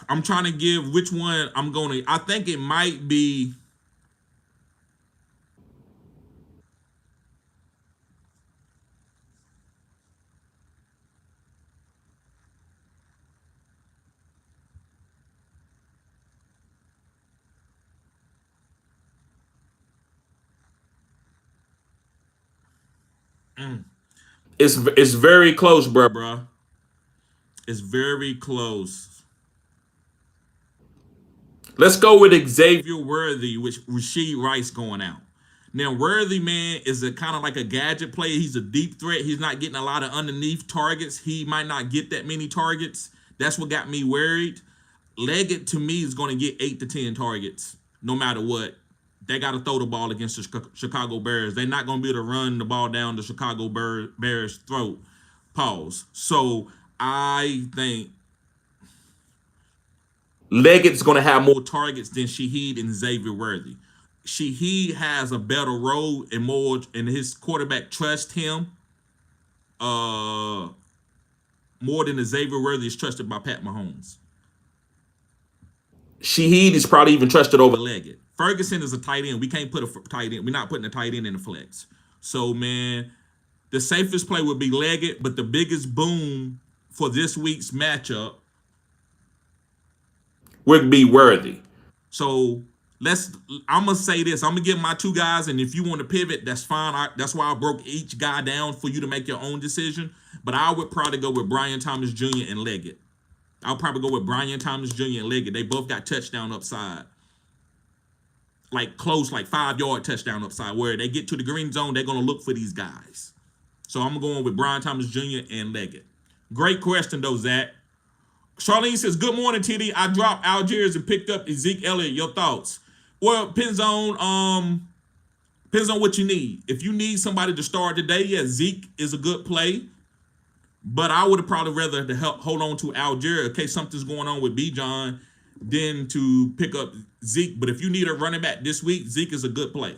I'm trying to give which one I'm going to. I think it might be. it's very close, bro. It's very close. Let's go with Xavier Worthy, with Rashid Rice going out. Now, Worthy, man, is a kind of like a gadget player. He's a deep threat. He's not getting a lot of underneath targets. He might not get that many targets. That's what got me worried. Leggett, to me, is going to get 8 to 10 targets, no matter what. They got to throw the ball against the Chicago Bears. They're not going to be able to run the ball down the Chicago Bears' throat. Pause. So I think Leggett's going to have more targets than Shaheed and Xavier Worthy. Shaheed has a better role and more, and his quarterback trusts him more than Xavier Worthy is trusted by Pat Mahomes. Shaheed is probably even trusted over Leggett. Ferguson is a tight end. We can't put a tight end. We're not putting a tight end in the flex. So, man, the safest play would be Leggett, but the biggest boom for this week's matchup would be Worthy. So I'm gonna say this. I'm gonna give my two guys, and if you want to pivot, that's fine. That's why I broke each guy down for you to make your own decision. But I would probably go with Brian Thomas Jr. and Leggett. I'll probably go with Brian Thomas Jr. and Leggett. They both got touchdown upside, like close, like 5-yard touchdown upside. Where they get to the green zone, they're gonna look for these guys. So I'm going with Brian Thomas Jr. and Leggett. Great question though, Zach. Charlene says, "Good morning, TD. I dropped Algiers and picked up Zeke Elliott. Your thoughts?" Well, depends on what you need. If you need somebody to start today, yeah, Zeke is a good play. But I would have probably rather to hold on to Algiers in case something's going on with Bijan than to pick up Zeke. But if you need a running back this week, Zeke is a good play.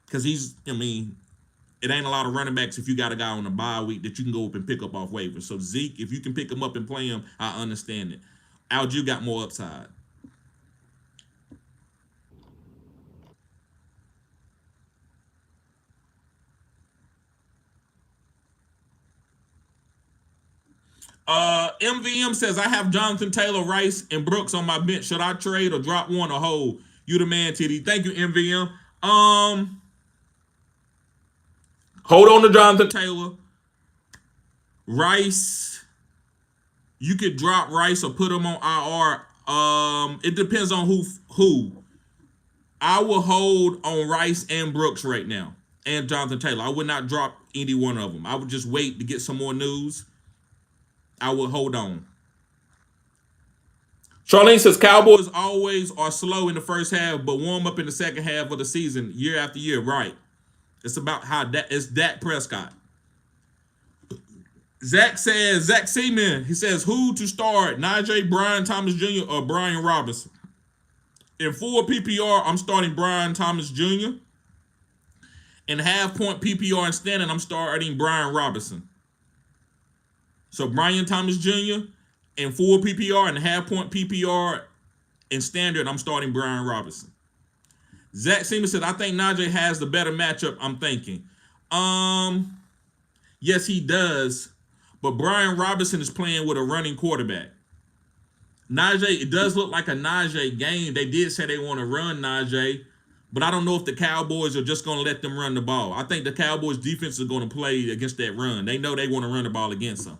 Because it ain't a lot of running backs if you got a guy on a bye week that you can go up and pick up off waivers. So Zeke, if you can pick him up and play him, I understand it. Algier got more upside. MVM says, "I have Jonathan Taylor, Rice, and Brooks on my bench. Should I trade or drop one or hold?" You the man, TD. Thank you, MVM. Hold on to Jonathan Taylor. Rice. You could drop Rice or put him on IR. It depends on who. I will hold on Rice and Brooks right now, and Jonathan Taylor. I would not drop any one of them. I would just wait to get some more news. I would hold on. Charlene says Cowboys always are slow in the first half, but warm up in the second half of the season, year after year. Right. It's about how it's Dak Prescott. Zach Seaman, he says, "Who to start? Najee, Brian Thomas Jr., or Brian Robinson?" In full PPR, I'm starting Brian Thomas Jr. In half-point PPR and standing, I'm starting Brian Robinson. So Brian Thomas Jr. in full PPR and half-point PPR and standard, I'm starting Brian Robinson. Zach Seaman said, "I think Najee has the better matchup, I'm thinking." Yes, he does. But Brian Robinson is playing with a running quarterback. Najee, it does look like a Najee game. They did say they want to run Najee, but I don't know if the Cowboys are just going to let them run the ball. I think the Cowboys defense is going to play against that run. They know they want to run the ball against them.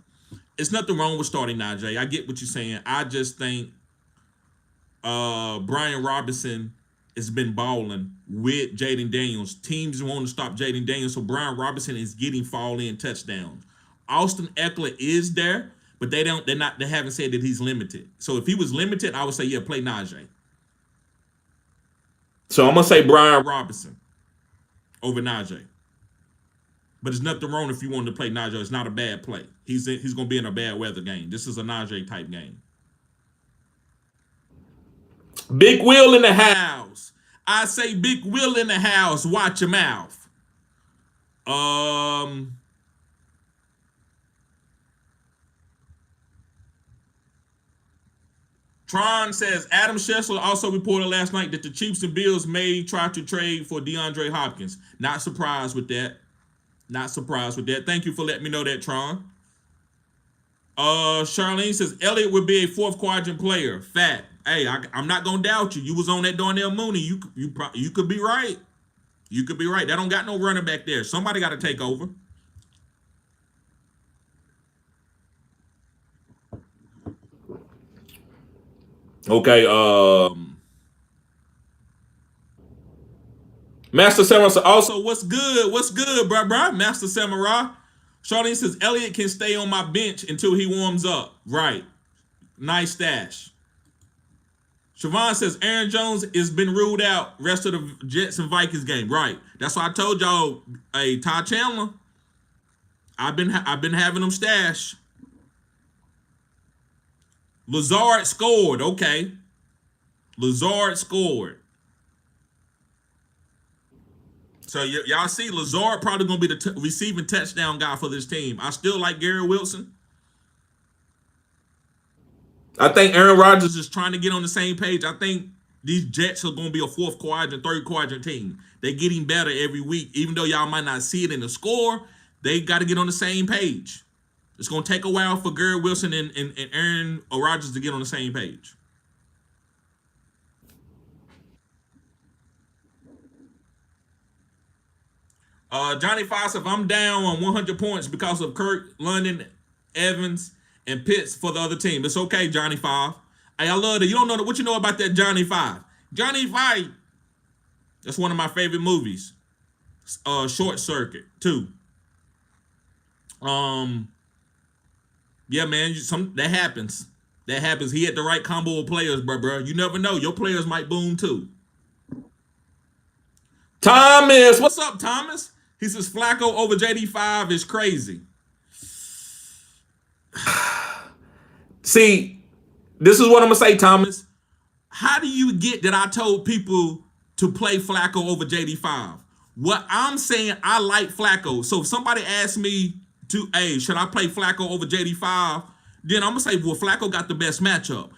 It's nothing wrong with starting Najee. I get what you're saying. I just think Brian Robinson has been balling with Jaden Daniels. Teams want to stop Jaden Daniels, so Brian Robinson is getting fall-in touchdowns. Austin Eckler is there, but they haven't said that he's limited. So if he was limited, I would say, yeah, play Najee. So I'm gonna say Brian Robinson over Najee. But there's nothing wrong if you wanted to play Najee. It's not a bad play. He's gonna be in a bad weather game. This is a Najee type game. Big Will in the house. I say Big Will in the house. Watch your mouth. Tron says, "Adam Schessler also reported last night that the Chiefs and Bills may try to trade for DeAndre Hopkins." Not surprised with that. Not surprised with that. Thank you for letting me know that, Tron. Charlene says, "Elliott would be a fourth quadrant player." Fat. Hey, I'm not gonna doubt you. You was on that Darnell Mooney. You could be right. You could be right. They don't got no running back there. Somebody got to take over. Okay, Master Samurai also, what's good? What's good, bruh? Master Samurai. Charlene says, "Elliott can stay on my bench until he warms up." Right. Nice stash. Siobhan says, "Aaron Jones has been ruled out rest of the Jets and Vikings game." Right. That's why I told y'all, hey, Ty Chandler, I've been having him stash. Lazard scored. Okay. Lazard scored. So y'all see, Lazard probably going to be the receiving touchdown guy for this team. I still like Gary Wilson. I think Aaron Rodgers Just trying to get on the same page. I think these Jets are going to be a fourth quadrant, third quadrant team. They're getting better every week. Even though y'all might not see it in the score, they got to get on the same page. It's going to take a while for Garrett Wilson and Aaron Rodgers to get on the same page. Johnny Fox, if I'm down on 100 points because of Kirk, London, Evans, and Pitts for the other team, it's okay, Johnny Five. Hey, I love that. You don't know what you know about that Johnny Five. Johnny Five, that's one of my favorite movies. Short Circuit, too. Um, yeah, man, that happens. That happens. He had the right combo of players, bro. You never know. Your players might boom too. Thomas. What's up, Thomas? He says Flacco over JD5 is crazy. See, this is what I'm gonna say, Thomas. How do you get that I told people to play Flacco over JD5? What I'm saying, I like Flacco. So if somebody asks me to, hey, should I play Flacco over JD5? Then I'm gonna say, well, Flacco got the best matchup.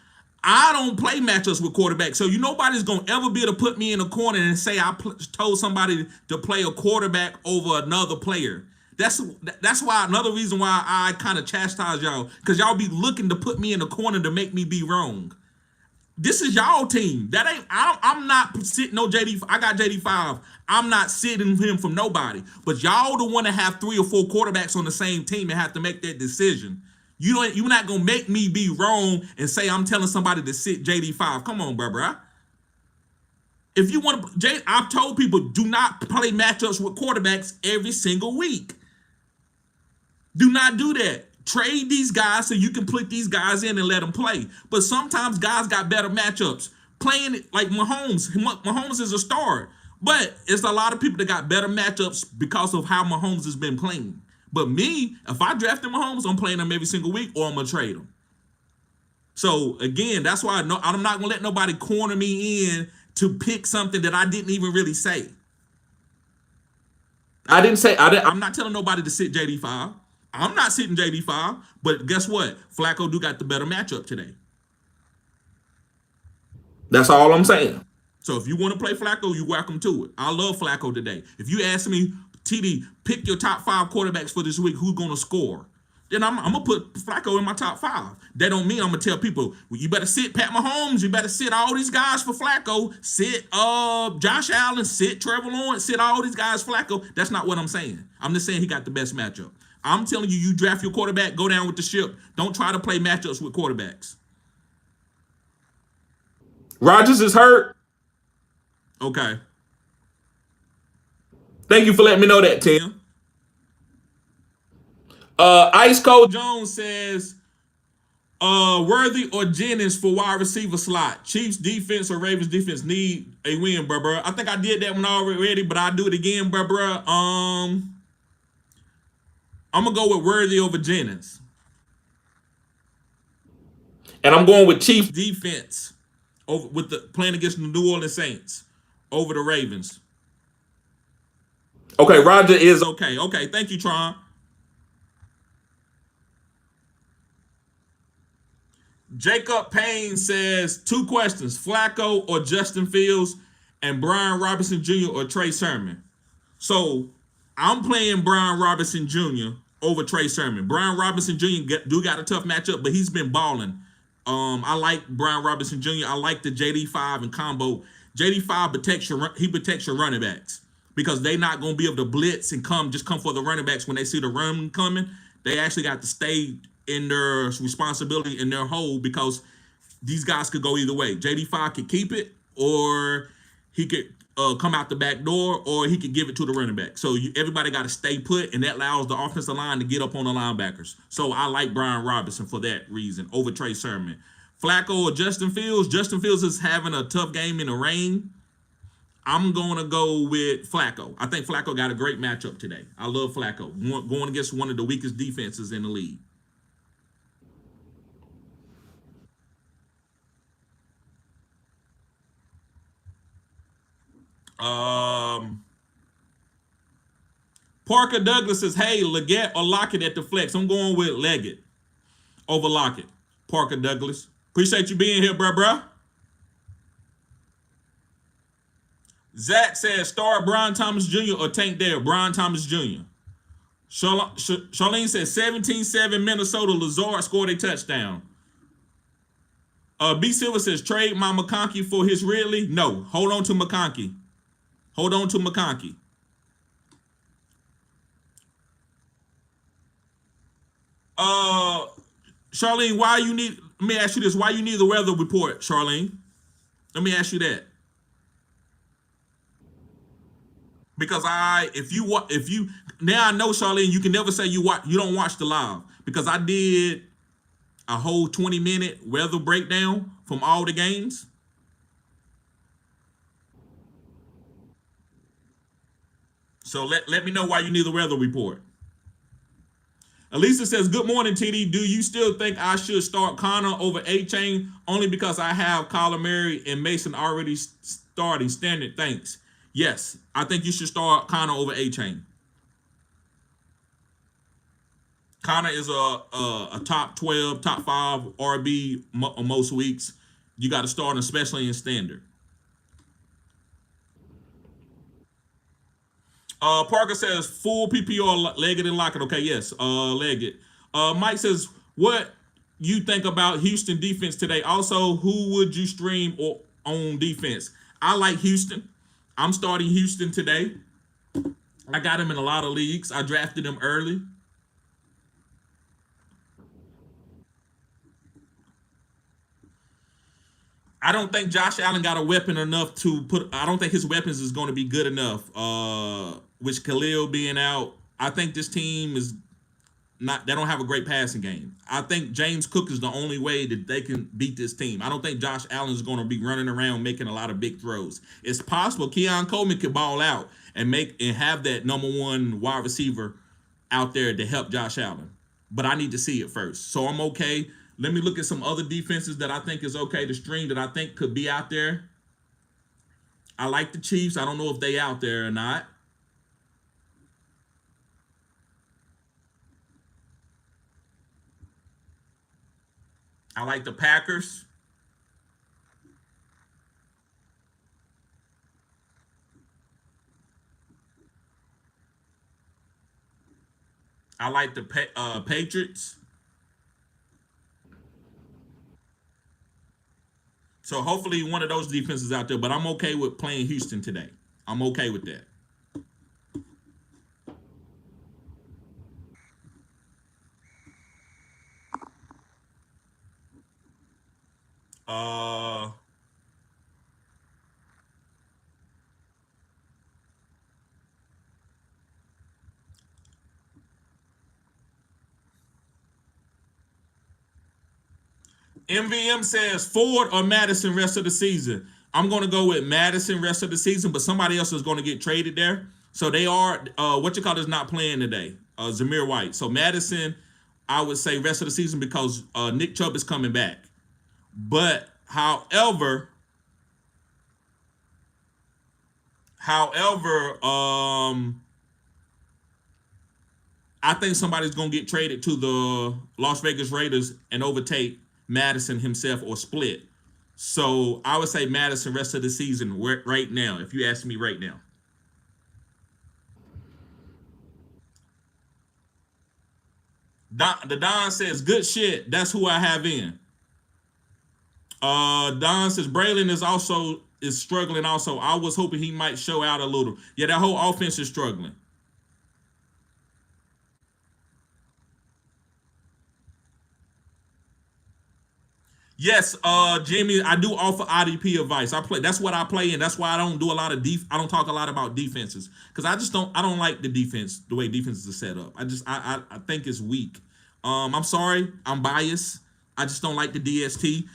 I don't play matchups with quarterbacks, so nobody's gonna ever be able to put me in a corner and say I told somebody to play a quarterback over another player. That's why another reason why I kind of chastise y'all, because y'all be looking to put me in a corner to make me be wrong. This is y'all team. That ain't. I'm not sitting no JD. I got JD5. I'm not sitting him from nobody. But y'all the one to have 3 or 4 quarterbacks on the same team and have to make that decision. You're not gonna make me be wrong and say I'm telling somebody to sit JD5. Come on, bro. If you want to, I've told people do not play matchups with quarterbacks every single week. Do not do that. Trade these guys so you can put these guys in and let them play. But sometimes guys got better matchups. Playing it like Mahomes. Mahomes is a star. But it's a lot of people that got better matchups because of how Mahomes has been playing. But me, if I drafted Mahomes, I'm playing him every single week or I'm going to trade him. So, again, that's why I'm not going to let nobody corner me in to pick something that I didn't even really say. I'm not telling nobody to sit JD5. I'm not sitting JD5, but guess what? Flacco do got the better matchup today. That's all I'm saying. So if you want to play Flacco, you're welcome to it. I love Flacco today. If you ask me, TD, pick your top 5 quarterbacks for this week, who's going to score? Then I'm going to put Flacco in my top 5. That don't mean I'm going to tell people, well, you better sit Pat Mahomes, you better sit all these guys for Flacco, sit Josh Allen, sit Trevor Lawrence, sit all these guys Flacco. That's not what I'm saying. I'm just saying he got the best matchup. I'm telling you, you draft your quarterback, go down with the ship. Don't try to play matchups with quarterbacks. Rodgers is hurt. Okay. Thank you for letting me know that, Tim. Ice Cold Jones says, Worthy or Jennings for wide receiver slot. Chiefs defense or Ravens defense need a win, bro. I think I did that one already, but I'll do it again, bro. I'm going to go with Worthy over Jennings. And I'm going with Chiefs defense over with the playing against the New Orleans Saints over the Ravens. Okay, Roger is okay. Okay, thank you, Tron. Jacob Payne says 2 questions: Flacco or Justin Fields, and Brian Robinson Jr. or Trey Sermon. So I'm playing Brian Robinson Jr. over Trey Sermon. Brian Robinson Jr. do got a tough matchup, but he's been balling. I like Brian Robinson Jr. I like the JD5 and combo. JD5 protects your running backs because they not gonna be able to blitz and come for the running backs when they see the run coming. They actually got to stay in their responsibility in their hole because these guys could go either way. JD5 could keep it, or he could come out the back door, or he could give it to the running back. So everybody got to stay put, and that allows the offensive line to get up on the linebackers. So I like Brian Robinson for that reason over Trey Sermon. Flacco or Justin Fields? Justin Fields is having a tough game in the rain. I'm going to go with Flacco. I think Flacco got a great matchup today. I love Flacco. Going against one of the weakest defenses in the league. Parker Douglas says, hey, Leggett or Lockett at the flex. I'm going with Leggett over Lockett. Parker Douglas. Appreciate you being here, bruh. Zach says start Brian Thomas Jr. or Tank Dell. Brian Thomas Jr. Charlene says 17-7 Minnesota. Lazard scored a touchdown. B Silver says trade my McConkey for his Ridley. No, hold on to McConkey. Hold on to McConkey. Charlene, why you need? Let me ask you this: why you need the weather report, Charlene? Let me ask you that. Because if you now I know, Charlene, you can never say you don't watch the live because I did a whole 20-minute weather breakdown from all the games. So let me know why you need the weather report. Elisa says, good morning, TD. Do you still think I should start Connor over A-Chain only because I have Kyler Murray and Mason already starting standard? Thanks. Yes, I think you should start Connor over A-Chain. Connor is a top 12, top 5 RB most weeks. You got to start him, especially in standard. Parker says full PPR Leggett and Lockett. Okay, yes, Leggett. Mike says, what you think about Houston defense today? Also, who would you stream or on defense? I like Houston. I'm starting Houston today. I got him in a lot of leagues. I drafted him early. I don't think Josh Allen got a weapon enough to put. I don't think his weapons is going to be good enough. Which Khalil being out, I think this team is not. They don't have a great passing game. I think James Cook is the only way that they can beat this team. I don't think Josh Allen is going to be running around making a lot of big throws. It's possible Keon Coleman could ball out and have that number one wide receiver out there to help Josh Allen. But I need to see it first. So I'm okay. Let me look at some other defenses that I think is okay to stream that I think could be out there. I like the Chiefs. I don't know if they out there or not. I like the Packers. I like the Patriots. So hopefully one of those defenses out there. But I'm okay with playing Houston today. I'm okay with that. Uh, MVM says Ford or Madison rest of the season. I'm going to go with Madison rest of the season, but somebody else is going to get traded there. So they are, is not playing today. Zamir White. So Madison, I would say rest of the season because Nick Chubb is coming back. But however, I think somebody's going to get traded to the Las Vegas Raiders and overtake Madison himself or split. So I would say Madison rest of the season right now, if you ask me right now. Don says, good shit. That's who I have in. Don says Braylon is struggling also. I was hoping he might show out a little. Yeah, that whole offense is struggling. Yes, Jimmy, I do offer IDP advice. That's what I play in. That's why I don't do a lot of I don't talk a lot about defenses because I don't like the defense the way defenses are set up. I think it's weak. I'm sorry, I'm biased. I just don't like the DST.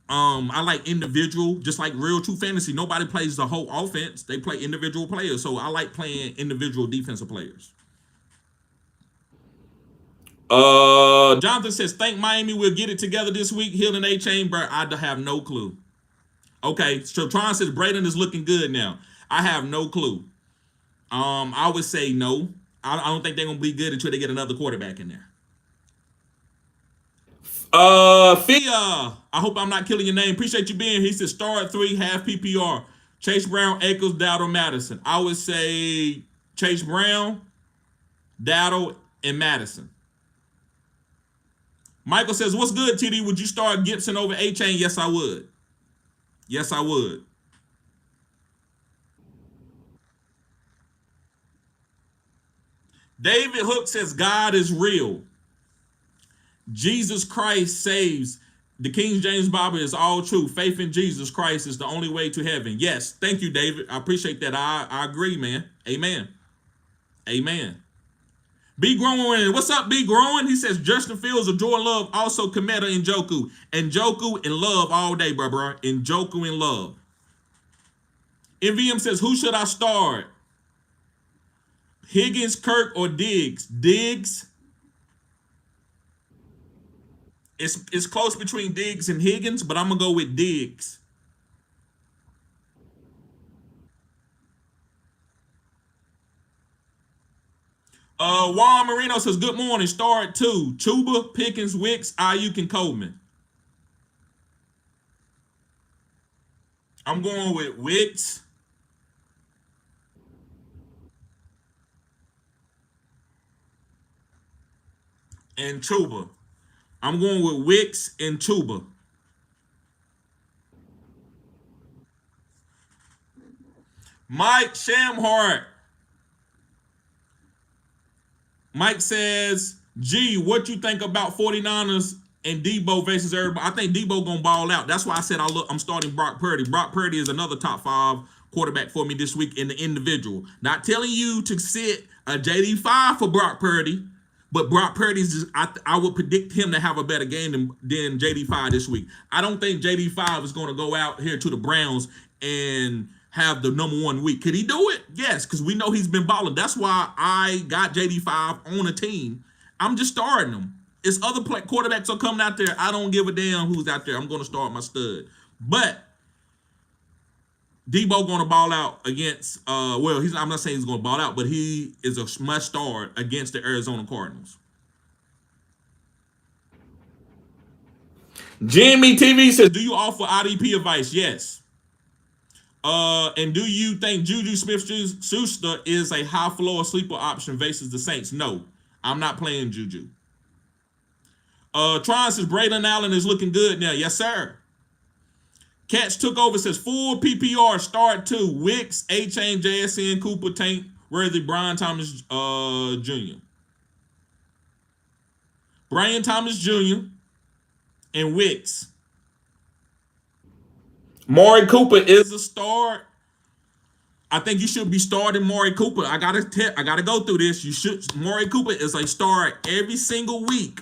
I like individual, just like real true fantasy. Nobody plays the whole offense. They play individual players. So I like playing individual defensive players. Jonathan says, think Miami will get it together this week. Hill and A-Chain, bro. I have no clue. Okay, so Tron says Braden is looking good now. I have no clue. I would say no. I don't think they're gonna be good until they get another quarterback in there. Fee. I hope I'm not killing your name. Appreciate you being here. He said start 3, half PPR. Chase Brown, Akers, Dowdle, Madison. I would say Chase Brown, Dowdle, and Madison. Michael says, what's good, TD? Would you start Gibson over A-Chain? Yes, I would. Yes, I would. David Hook says, God is real. Jesus Christ saves. The King James Bible is all true. Faith in Jesus Christ is the only way to heaven. Yes. Thank you, David. I appreciate that. I agree, man. Amen. Amen. Be growing. What's up, Be growing? He says Justin Fields or Jordan Love, also Kometa and Njoku. And Njoku and Love all day, bro. And Njoku and Love. MVM says, who should I start? Higgins, Kirk, or Diggs? Diggs. It's close between Diggs and Higgins, but I'm gonna go with Diggs. Juan Marino says, good morning. Start 2. Chuba, Pickens, Wicks, Ayuk, and Coleman. I'm going with Wicks. And Chuba. I'm going with Wicks and Chuba. Mike Shamhart. Mike says, G, what you think about 49ers and Debo versus everybody? I think Debo gonna ball out. That's why I said I'm starting Brock Purdy. Brock Purdy is another top 5 quarterback for me this week in the individual. Not telling you to sit a JD5 for Brock Purdy, but Brock Purdy's just, I would predict him to have a better game than JD5 this week. I don't think JD5 is going to go out here to the Browns and have the #1 week. Could he do it? Yes, because we know he's been balling. That's why I got JD5 on a team. I'm just starting him. It's other quarterbacks are coming out there. I don't give a damn who's out there. I'm going to start my stud. But Debo going to ball out against, I'm not saying he's going to ball out, but he is a must start against the Arizona Cardinals. Jimmy TV says, do you offer IDP advice? Yes. And do you think Juju Smith-Schuster is a high floor sleeper option versus the Saints? No, I'm not playing Juju. Tron says Braylon Allen is looking good now. Yes, sir. Catch took over, says full PPR, start 2. Wicks, A-Chain, JSN, Cooper, Tank, Worthy, Brian Thomas Jr. Brian Thomas Jr. and Wicks. Maury Cooper is a start. I think you should be starting Maury Cooper. I gotta go through this. You should. Maury Cooper is a start every single week.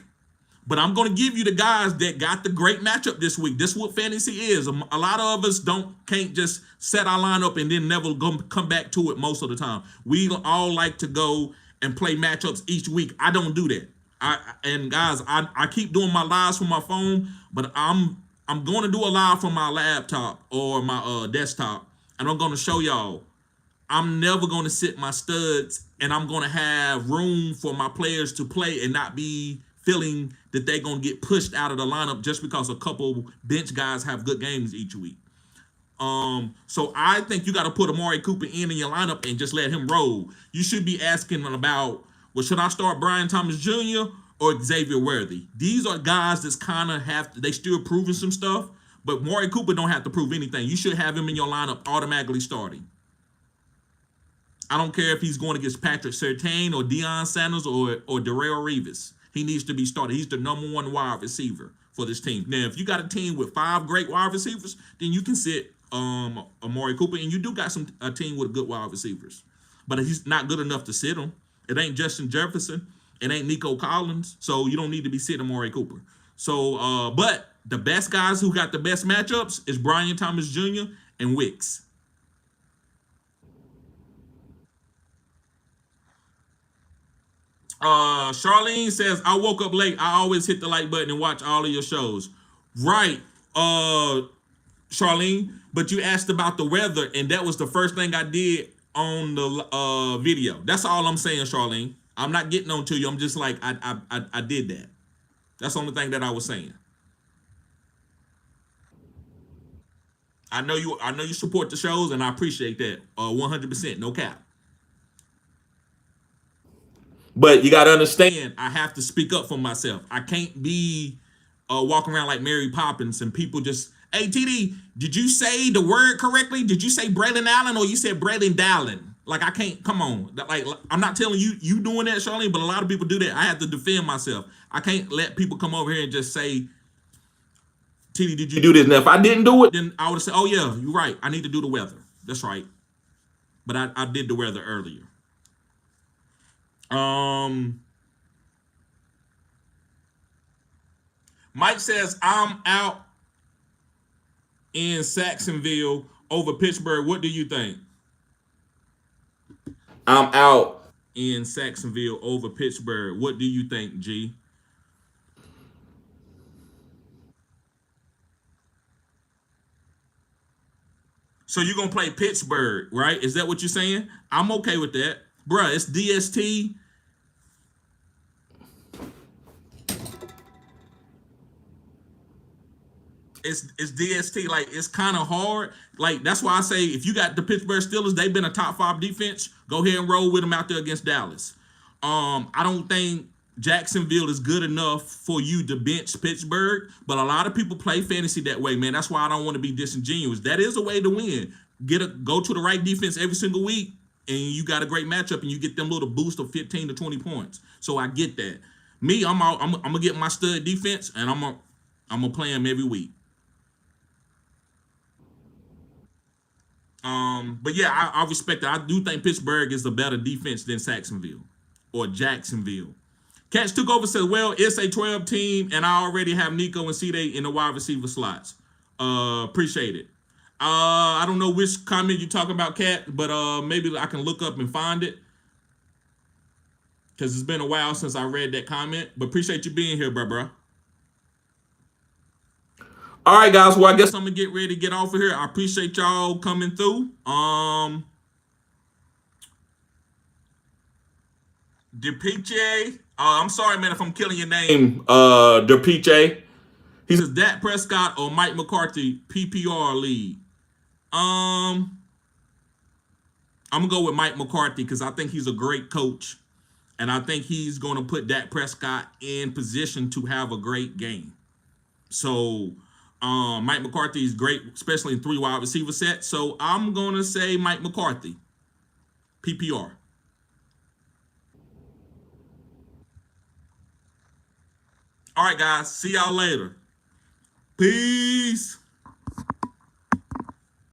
But I'm going to give you the guys that got the great matchup this week. This is what fantasy is. A lot of us can't just set our lineup and then never come back to it most of the time. We all like to go and play matchups each week. I don't do that. I keep doing my lives from my phone, but I'm going to do a live from my laptop or my desktop, and I'm going to show y'all. I'm never going to sit my studs, and I'm going to have room for my players to play and not be feeling that they're going to get pushed out of the lineup just because a couple bench guys have good games each week. So I think you got to put Amari Cooper in your lineup and just let him roll. You should be asking about, well, should I start Brian Thomas Jr. or Xavier Worthy? These are guys that's kind of they still proving some stuff, but Amari Cooper don't have to prove anything. You should have him in your lineup automatically starting. I don't care if he's going against Patrick Surtain or Deion Sanders or Darrelle Revis. He needs to be started. He's the #1 wide receiver for this team. Now, if you got a team with 5 great wide receivers, then you can sit Amari Cooper, and you do got a team with good wide receivers. But he's not good enough to sit him. It ain't Justin Jefferson. It ain't Nico Collins. So you don't need to be sitting Amari Cooper. So, but the best guys who got the best matchups is Brian Thomas Jr. and Wicks. Charlene says, I woke up late. I always hit the like button and watch all of your shows. Right, Charlene, but you asked about the weather, and that was the first thing I did on the video. That's all I'm saying, Charlene. I'm not getting on to you. I'm just like, I did that. That's the only thing that I was saying. I know you support the shows, and I appreciate that. 100%, no cap. But you got to understand. And I have to speak up for myself. I can't be walking around like Mary Poppins and people just, hey TD, did you say the word correctly? Did you say Braylon Allen or you said Braylon Dallin? Like I can't. Come on. Like I'm not telling you doing that, Charlene, but a lot of people do that. I have to defend myself. I can't let people come over here and just say, TD, did you You do this. Now, if I didn't do it, then I would say, oh yeah, you're right. I need to do the weather. That's right. But I did the weather earlier. Um, Mike says I'm out in Saxonville over Pittsburgh. What do you think? I'm out. In Saxonville over Pittsburgh. What do you think, G? So you're gonna play Pittsburgh, right? Is that what you're saying? I'm okay with that. Bruh, it's DST. It's DST. Like it's kind of hard. Like that's why I say if you got the Pittsburgh Steelers, they've been a top 5 defense. Go ahead and roll with them out there against Dallas. I don't think Jacksonville is good enough for you to bench Pittsburgh, but a lot of people play fantasy that way, man. That's why I don't want to be disingenuous. That is a way to win. Go to the right defense every single week, and you got a great matchup, and you get them little boost of 15 to 20 points. So I get that. Me, I'm gonna get my stud defense, and I'm gonna play them every week. But yeah, I respect that. I do think Pittsburgh is a better defense than Saxonville or Jacksonville. Catch took over said, well, it's a 12 team, and I already have Nico and C-Day in the wide receiver slots. Appreciate it. I don't know which comment you're talking about, Cat, but maybe I can look up and find it. Because it's been a while since I read that comment. But appreciate you being here, bro. All right, guys. Well, I guess I'm gonna get ready to get off of here. I appreciate y'all coming through. DePiche. I'm sorry, man, if I'm killing your name. DePiche. He says Dak Prescott or Mike McCarthy PPR lead. I'm gonna go with Mike McCarthy because I think he's a great coach, and I think he's gonna put Dak Prescott in position to have a great game. So, Mike McCarthy is great, especially in 3 wide receiver sets. So I'm gonna say Mike McCarthy PPR. All right, guys. See y'all later. Peace.